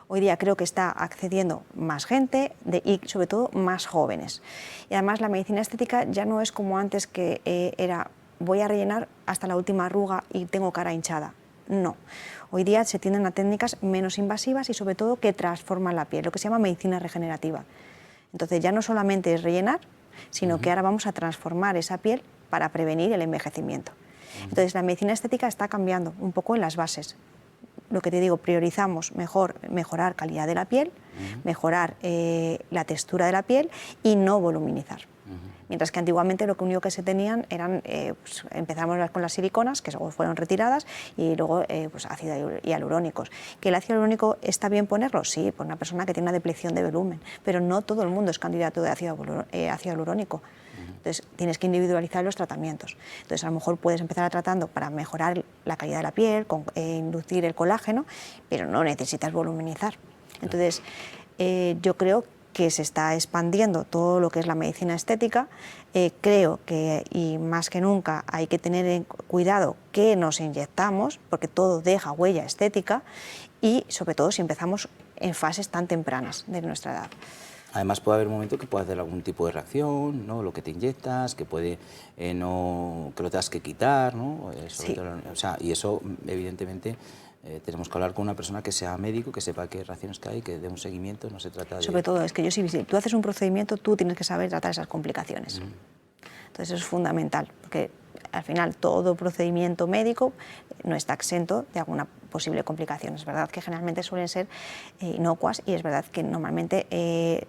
Hoy día creo que está accediendo más gente y sobre todo más jóvenes. Y además la medicina estética ya no es como antes que era voy a rellenar hasta la última arruga y tengo cara hinchada. No. Hoy día se tienden a técnicas menos invasivas y sobre todo que transforman la piel, lo que se llama medicina regenerativa. Entonces ya no solamente es rellenar, sino que ahora vamos a transformar esa piel para prevenir el envejecimiento. Entonces la medicina estética está cambiando un poco en las bases. Lo que te digo, priorizamos mejorar calidad de la piel, mejorar la textura de la piel y no voluminizar. Mientras que antiguamente lo único que se tenían eran, pues, empezamos con las siliconas, que fueron retiradas, y luego pues, ácido hialurónicos. ¿Que el ácido hialurónico está bien ponerlo? Sí, por una persona que tiene una depleción de volumen, pero no todo el mundo es candidato de ácido hialurónico. Entonces tienes que individualizar los tratamientos. Entonces a lo mejor puedes empezar tratando para mejorar la calidad de la piel, inducir el colágeno, pero no necesitas voluminizar. Entonces yo creo que se está expandiendo todo lo que es la medicina estética. Creo que, y más que nunca, hay que tener en cuidado qué nos inyectamos, porque todo deja huella estética, y sobre todo si empezamos en fases tan tempranas de nuestra edad. Además puede haber un momento que pueda hacer algún tipo de reacción, ¿no? Lo que te inyectas, que puede que lo tengas que quitar, ¿no? Sí. Todo, o sea, y eso evidentemente tenemos que hablar con una persona que sea médico, que sepa qué reacciones que hay, que dé un seguimiento, no se trata de... Sobre todo, es que si tú haces un procedimiento, tú tienes que saber tratar esas complicaciones. Entonces eso es fundamental, porque al final todo procedimiento médico no está exento de alguna posible complicación. Es verdad que generalmente suelen ser inocuas y es verdad que normalmente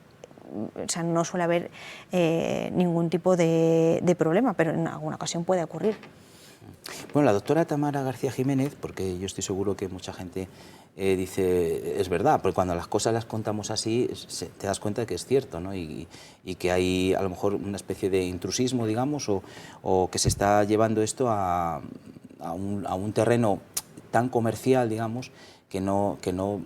o sea, no suele haber ningún tipo de problema, pero en alguna ocasión puede ocurrir. Bueno, la doctora Tamara García Jiménez, porque yo estoy seguro que mucha gente dice, es verdad, porque cuando las cosas las contamos así, te das cuenta de que es cierto, ¿no? Y que hay a lo mejor una especie de intrusismo, digamos, o que se está llevando esto a un terreno tan comercial, digamos, que no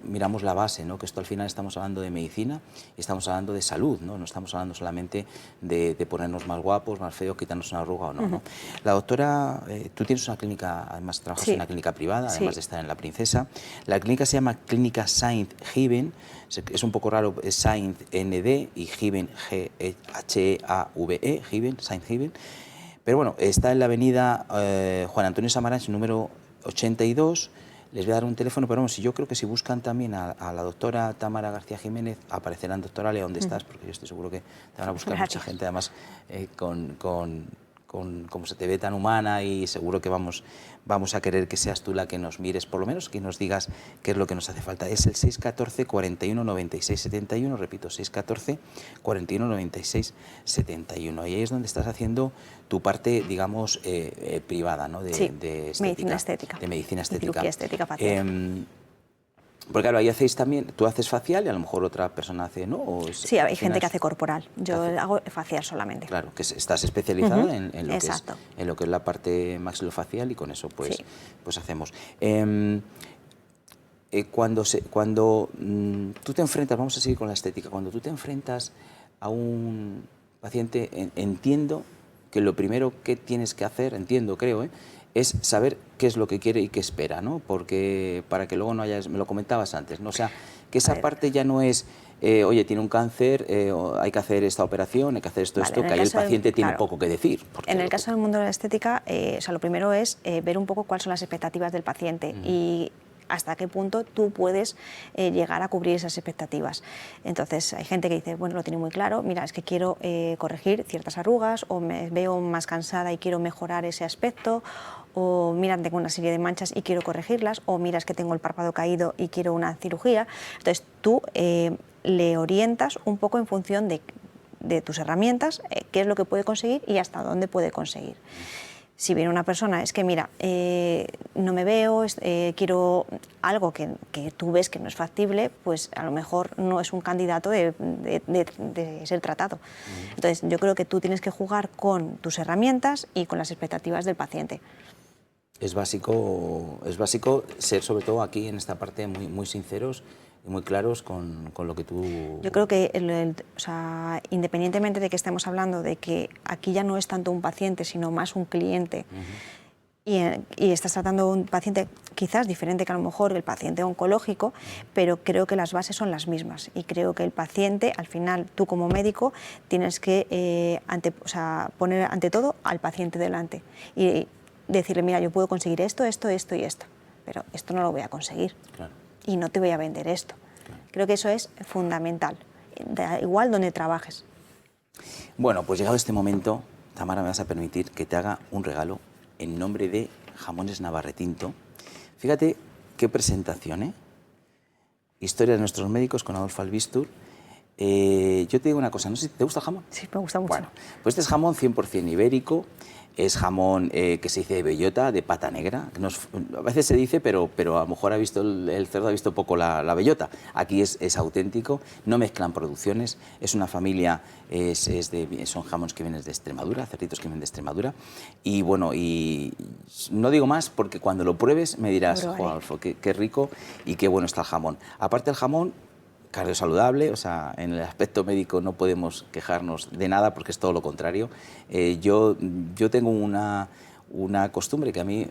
miramos la base, ¿no? Que esto al final estamos hablando de medicina y estamos hablando de salud, no estamos hablando solamente de ponernos más guapos, más feos, quitarnos una arruga o no, ¿no? La doctora, tú tienes una clínica, además trabajas en una clínica privada, además de estar en La Princesa. La clínica se llama Clínica Saint-Given, es un poco raro, es Saint-ND y Given, G-H-E-A-V-E, Given, Saint-Given. Pero bueno, está en la avenida Juan Antonio Samaranch, número 82. Les voy a dar un teléfono, pero vamos, yo creo que si buscan también a la doctora Tamara García Jiménez, aparecerán, doctora Lea, ¿dónde estás? Porque yo estoy seguro que te van a buscar mucha gente, además, como se te ve tan humana, y seguro que vamos a querer que seas tú la que nos mires, por lo menos que nos digas qué es lo que nos hace falta. Es el 614 41 96 71, repito, 614 41 96 71. Y ahí es donde estás haciendo tu parte, digamos, privada, ¿no? De estética, medicina estética. De medicina estética. Cirugía estética facial. Porque claro, ahí hacéis también, tú haces facial y a lo mejor otra persona hace, ¿no? Sí, hay gente que hace corporal, yo hago facial solamente. Claro, que estás especializada en lo que es la parte maxilofacial y con eso pues, sí. pues hacemos. Cuando tú te enfrentas, vamos a seguir con la estética, cuando tú te enfrentas a un paciente, entiendo que lo primero que tienes que hacer, creo, es saber qué es lo que quiere y qué espera, ¿no? Porque para que luego no hayas, me lo comentabas antes, ¿no? O sea, que esa parte ya no es, oye, tiene un cáncer, hay que hacer esta operación, hay que hacer esto, que ahí el paciente tiene poco que decir. En el caso del mundo de la estética, o sea, lo primero es ver un poco cuáles son las expectativas del paciente y hasta qué punto tú puedes llegar a cubrir esas expectativas. Entonces, hay gente que dice, bueno, lo tiene muy claro, mira, es que quiero corregir ciertas arrugas o me veo más cansada y quiero mejorar ese aspecto, o mira, tengo una serie de manchas y quiero corregirlas, o mira, es que tengo el párpado caído y quiero una cirugía. Entonces, tú le orientas un poco en función de tus herramientas, qué es lo que puede conseguir y hasta dónde puede conseguir. Si viene una persona, es que mira, no me veo, quiero algo que tú ves que no es factible, pues a lo mejor no es un candidato de ser tratado. Entonces yo creo que tú tienes que jugar con tus herramientas y con las expectativas del paciente. Es básico ser, sobre todo aquí en esta parte, muy, muy sinceros y muy claros con lo que tú... Yo creo que, o sea, independientemente de que estemos hablando de que aquí ya no es tanto un paciente, sino más un cliente, y estás tratando a un paciente quizás diferente que a lo mejor el paciente oncológico, pero creo que las bases son las mismas y creo que el paciente, al final, tú como médico, tienes que poner ante todo al paciente delante y decirle, mira, yo puedo conseguir esto, esto, esto y esto, pero esto no lo voy a conseguir. Claro. Y no te voy a vender esto. Claro. Creo que eso es fundamental, da igual donde trabajes. Bueno, pues llegado este momento, Tamara, me vas a permitir que te haga un regalo en nombre de Jamones Navarretinto. Fíjate qué presentación, ¿eh? Historia de nuestros médicos con Adolfo Albistur. Yo te digo una cosa, no sé si te gusta el jamón. Sí, me gusta mucho. Bueno, pues este es jamón 100% ibérico. Es jamón que se dice de bellota, de pata negra. A veces se dice, pero a lo mejor el cerdo ha visto poco la bellota. Aquí es auténtico, no mezclan producciones. Es una familia, son jamones que vienen de Extremadura, cerditos que vienen de Extremadura. Y bueno, y no digo más porque cuando lo pruebes me dirás, Juan Adolfo, qué rico y qué bueno está el jamón. Aparte el jamón, cardiosaludable, o sea, en el aspecto médico no podemos quejarnos de nada porque es todo lo contrario. Yo tengo una costumbre que a mí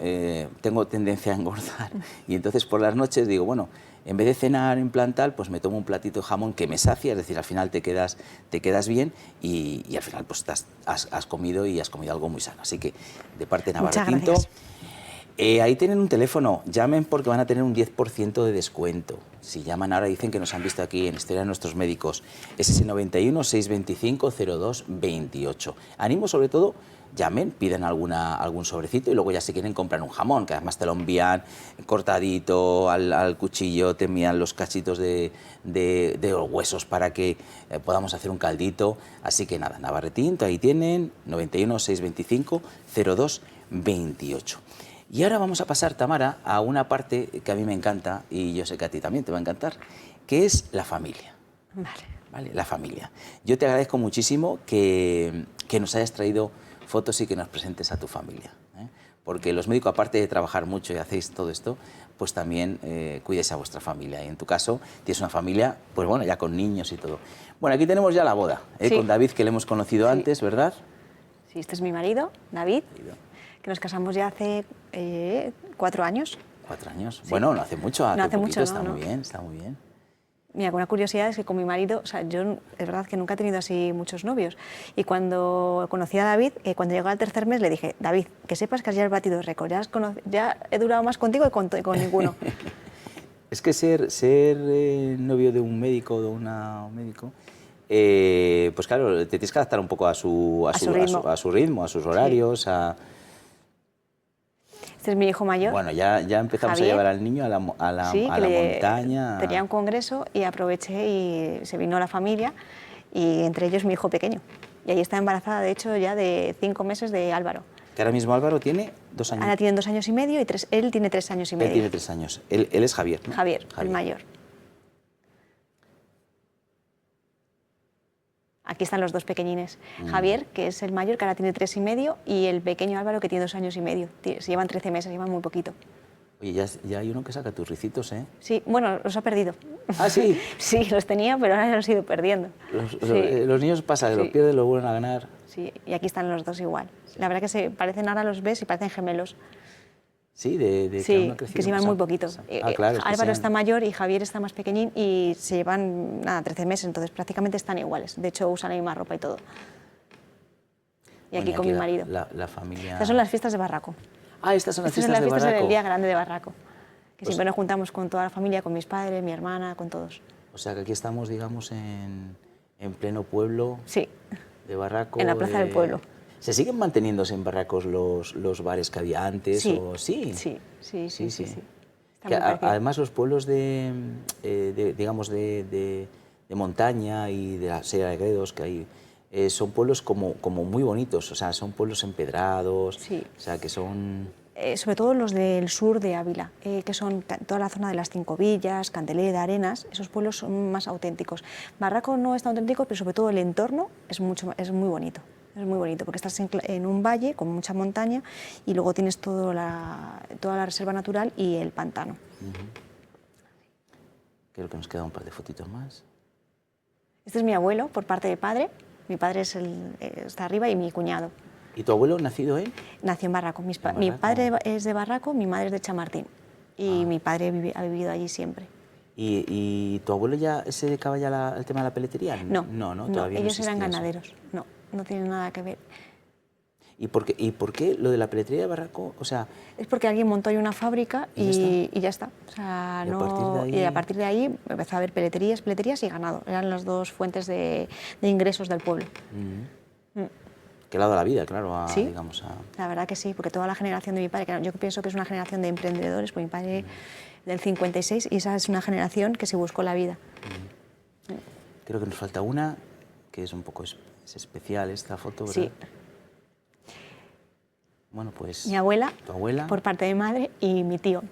tengo tendencia a engordar y entonces por las noches digo, bueno, en vez de cenar en plan tal, pues me tomo un platito de jamón que me sacia, es decir, al final te quedas bien y al final pues has comido y has comido algo muy sano. Así que de parte de Navarretinto... Ahí tienen un teléfono, llamen porque van a tener un 10% de descuento. Si llaman ahora dicen que nos han visto aquí en Historia de Nuestros Médicos. Es ese 91 625 02 28. Animo sobre todo, llamen, piden algún sobrecito y luego ya si quieren compran un jamón, que además te lo envían cortadito al cuchillo, te envían los cachitos de los huesos para que podamos hacer un caldito. Así que nada, Navarretinto, ahí tienen, 91 625 02 28. Y ahora vamos a pasar, Tamara, a una parte que a mí me encanta y yo sé que a ti también te va a encantar, que es la familia. Vale, la familia. Yo te agradezco muchísimo que nos hayas traído fotos y que nos presentes a tu familia, ¿eh? Porque los médicos, aparte de trabajar mucho y hacéis todo esto, pues también cuidáis a vuestra familia. Y en tu caso, tienes una familia, pues bueno, ya con niños y todo. Bueno, aquí tenemos ya la boda, ¿eh? Sí. Con David, que le hemos conocido antes, ¿verdad? Sí, este es mi marido, David. Que nos casamos ya hace 4 años. 4 años. Sí. Bueno, no hace mucho, no hace mucho, está muy bien, está muy bien. Mira, una curiosidad es que con mi marido, o sea, yo es verdad que nunca he tenido así muchos novios. Y cuando conocí a David, cuando llegó al 3er mes, le dije, David, que sepas que has batido récord, ya he durado más contigo que con ninguno. Es que ser novio de un médico o de un médico, pues claro, te tienes que adaptar un poco a su ritmo, a sus horarios, sí. Este es mi hijo mayor. Bueno, ya empezamos Javier, a llevar al niño a la montaña. Tenía un congreso y aproveché y se vino la familia y entre ellos mi hijo pequeño. Y ahí está embarazada, de hecho, ya de 5 meses de Álvaro. Que ahora mismo Álvaro tiene 2 años. Ahora tienen 2 años y medio y él tiene 3 años y medio. Él tiene 3 años. Él es Javier, ¿no? Javier, el mayor. Aquí están los dos pequeñines. Javier, que es el mayor, que ahora tiene 3 y medio, y el pequeño Álvaro, que tiene 2 años y medio. Se llevan 13 meses, llevan muy poquito. Oye, ya hay uno que saca tus ricitos, ¿eh? Sí, bueno, los ha perdido. ¿Ah, sí? Sí, los tenía, pero ahora los he ido perdiendo. Los niños pasa, que los pierden, lo vuelven a ganar. Sí, y aquí están los dos igual. La verdad que se parecen, ahora los ves y parecen gemelos. Sí, sí, que se llevan muy poquito. Claro, Álvaro está mayor y Javier está más pequeñín y se llevan, 13 meses, entonces prácticamente están iguales. De hecho, usan la misma ropa y todo. Y aquí con mi marido. La familia... Estas son las fiestas de Barraco. Ah, estas son las fiestas de Barraco. Estas son el día grande de Barraco. Que siempre nos juntamos con toda la familia, con mis padres, mi hermana, con todos. O sea que aquí estamos, digamos, en pleno pueblo de Barraco. En la plaza del pueblo. ¿Se siguen manteniéndose en Barracos los bares que había antes? Sí, o, sí. Sí. Que además los pueblos digamos, de montaña y de la Sierra de Gredos que hay, son pueblos como muy bonitos, o sea, son pueblos empedrados, o sea, que son... sobre todo los del sur de Ávila, que son toda la zona de las Cinco Villas, Candeleda, Arenas, esos pueblos son más auténticos. Barraco no es tan auténtico, pero sobre todo el entorno es muy bonito. Es muy bonito porque estás en un valle con mucha montaña y luego tienes toda la reserva natural y el pantano. Creo que nos queda un par de fotitos más. Este es mi abuelo por parte de padre. Mi padre está arriba y mi cuñado. ¿Y tu abuelo nacido en? Nació en Barraco. Mi padre es de Barraco, mi madre es de Chamartín. Y mi padre ha vivido allí siempre. ¿Y tu abuelo ya se dedicaba ya al tema de la peletería? No, todavía ellos eran ganaderos. No tiene nada que ver. ¿Y por qué lo de la peletería de Barraco? O sea, es porque alguien montó ahí una fábrica y ya está. O sea, y a partir de ahí empezó a haber peleterías y ganado. Eran las dos fuentes de ingresos del pueblo. Que le ha dado la vida, claro, ¿Sí? digamos a... La verdad que sí, porque toda la generación de mi padre, yo pienso que es una generación de emprendedores, porque mi padre del 56 y esa es una generación que se buscó la vida. Creo que nos falta una, que es un poco especial esta foto, ¿verdad? Sí. Bueno, pues... Mi abuela, tu abuela, por parte de madre, y mi tío.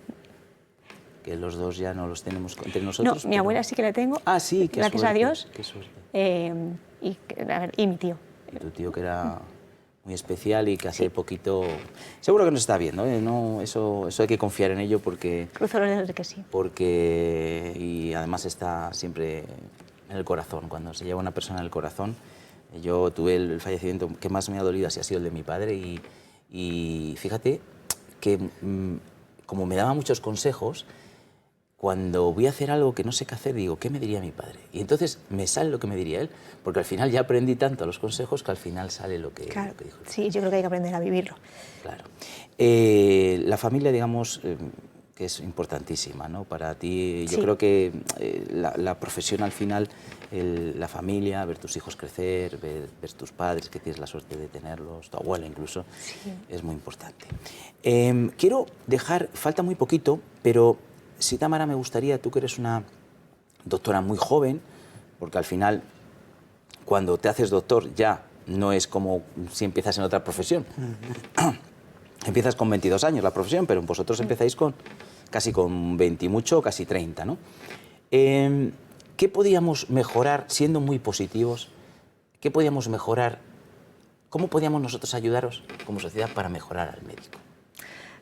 Que los dos ya no los tenemos entre nosotros. No, mi abuela sí que la tengo. Ah, sí, qué gracias suerte, a Dios. Qué suerte. Y mi tío. Y tu tío, que era muy especial y que hace poquito... Seguro que nos está viendo, ¿eh? No, eso hay que confiar en ello porque... Cruzo los dedos de que sí. Y además está siempre en el corazón. Cuando se lleva una persona en el corazón... Yo tuve el fallecimiento que más me ha dolido, así ha sido el de mi padre, y fíjate que como me daba muchos consejos, cuando voy a hacer algo que no sé qué hacer, digo, ¿qué me diría mi padre? Y entonces me sale lo que me diría él, porque al final ya aprendí tanto los consejos que al final sale lo que dijo. Sí, yo creo que hay que aprender a vivirlo. Claro. La familia, digamos, que es importantísima, ¿no? Para ti, yo creo que la profesión al final, la familia, ver tus hijos crecer, ver tus padres, que tienes la suerte de tenerlos, tu abuela incluso, es muy importante. Quiero dejar, falta muy poquito, pero sí, Tamara, me gustaría, tú que eres una doctora muy joven, porque al final, cuando te haces doctor ya no es como si empiezas en otra profesión. Empiezas con 22 años la profesión, pero vosotros empezáis casi con 20 y mucho, casi 30, ¿no? ¿Qué podíamos mejorar, siendo muy positivos? ¿Qué podíamos mejorar? ¿Cómo podíamos nosotros ayudaros como sociedad para mejorar al médico?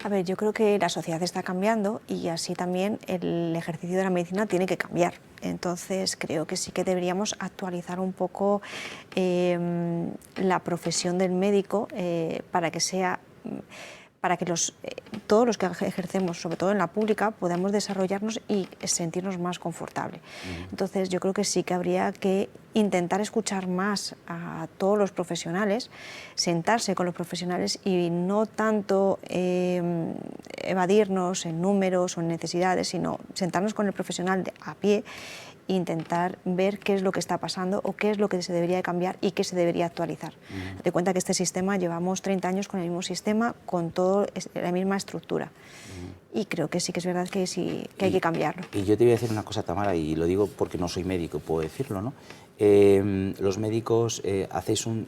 A ver, yo creo que la sociedad está cambiando y así también el ejercicio de la medicina tiene que cambiar. Entonces creo que sí que deberíamos actualizar un poco la profesión del médico para que todos los que ejercemos, sobre todo en la pública, podamos desarrollarnos y sentirnos más confortables. Entonces yo creo que sí que habría que intentar escuchar más a todos los profesionales, sentarse con los profesionales y no tanto evadirnos en números o en necesidades, sino sentarnos con el profesional a pie e intentar ver qué es lo que está pasando o qué es lo que se debería de cambiar y qué se debería actualizar. Date cuenta que este sistema, llevamos 30 años con el mismo sistema, con toda la misma estructura. Y creo que sí que es verdad que sí que hay que cambiarlo. Y yo te voy a decir una cosa, Tamara, y lo digo porque no soy médico, puedo decirlo, ¿no? Los médicos hacéis un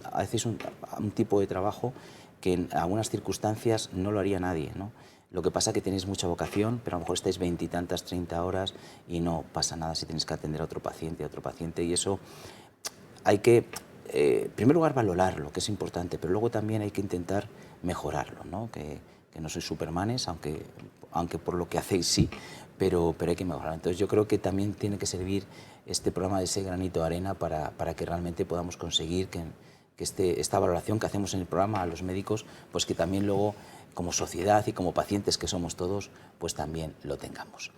tipo de trabajo que en algunas circunstancias no lo haría nadie, ¿no? Lo que pasa es que tenéis mucha vocación, pero a lo mejor estáis 20 y tantas, 30 horas y no pasa nada si tienes que atender a otro paciente, y eso hay que, en primer lugar, valorarlo, que es importante, pero luego también hay que intentar mejorarlo, ¿no? Que no sois supermanes, aunque por lo que hacéis sí, pero hay que mejorarlo. Entonces yo creo que también tiene que servir este programa de ese granito de arena para que realmente podamos conseguir que esta valoración que hacemos en el programa a los médicos, pues que también luego, como sociedad y como pacientes que somos todos, pues también lo tengamos.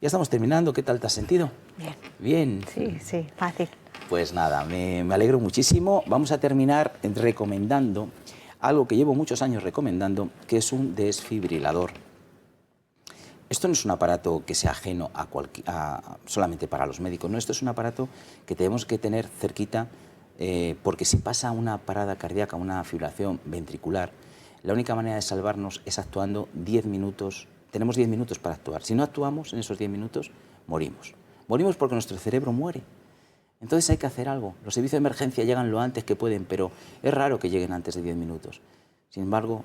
Ya estamos terminando. ¿Qué tal te has sentido? Bien. Bien. Sí, sí, fácil. Pues nada, me alegro muchísimo. Vamos a terminar recomendando algo que llevo muchos años recomendando, que es un desfibrilador. Esto no es un aparato que sea ajeno solamente para los médicos, no, esto es un aparato que tenemos que tener cerquita, porque si pasa una parada cardíaca, una fibrilación ventricular, la única manera de salvarnos es actuando 10 minutos. Tenemos 10 minutos para actuar. Si no actuamos en esos 10 minutos, morimos. Morimos porque nuestro cerebro muere. Entonces hay que hacer algo. Los servicios de emergencia llegan lo antes que pueden, pero es raro que lleguen antes de 10 minutos. Sin embargo,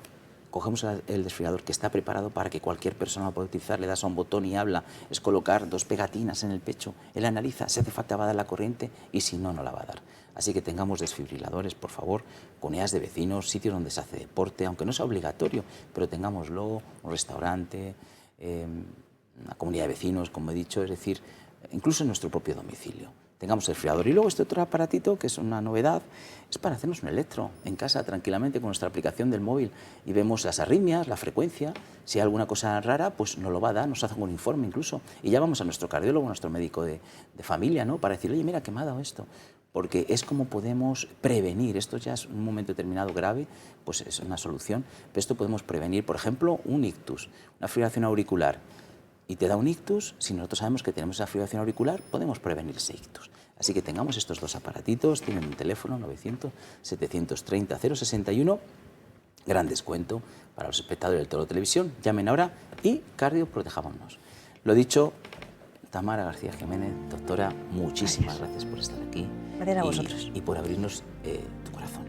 cogemos el desfibrilador, que está preparado para que cualquier persona lo pueda utilizar, le das a un botón y habla, es colocar 2 pegatinas en el pecho, él analiza, si hace falta va a dar la corriente y si no, no la va a dar. Así que tengamos desfibriladores, por favor, comunidades de vecinos, sitios donde se hace deporte, aunque no sea obligatorio, pero tengámoslo, un restaurante, una comunidad de vecinos, como he dicho, es decir, incluso en nuestro propio domicilio. Tengamos el desfibrilador. Y luego este otro aparatito, que es una novedad, es para hacernos un electro en casa tranquilamente con nuestra aplicación del móvil y vemos las arritmias, la frecuencia. Si hay alguna cosa rara, pues nos lo va a dar, nos hace un informe incluso. Y ya vamos a nuestro cardiólogo, a nuestro médico de familia, ¿no? Para decirle, oye, mira, que me ha dado esto. Porque es como podemos prevenir. Esto ya es un momento determinado grave, pues es una solución. Pero esto podemos prevenir, por ejemplo, un ictus, una fibrilación auricular. Y te da un ictus, si nosotros sabemos que tenemos esa fibrilación auricular, podemos prevenir ese ictus. Así que tengamos estos 2 aparatitos, tienen un teléfono 900-730-061, gran descuento para los espectadores del Toro Televisión, llamen ahora y cardioprotejámonos. Lo dicho, Tamara García Jiménez, doctora, muchísimas gracias por estar aquí. Gracias a vosotros. Y por abrirnos tu corazón.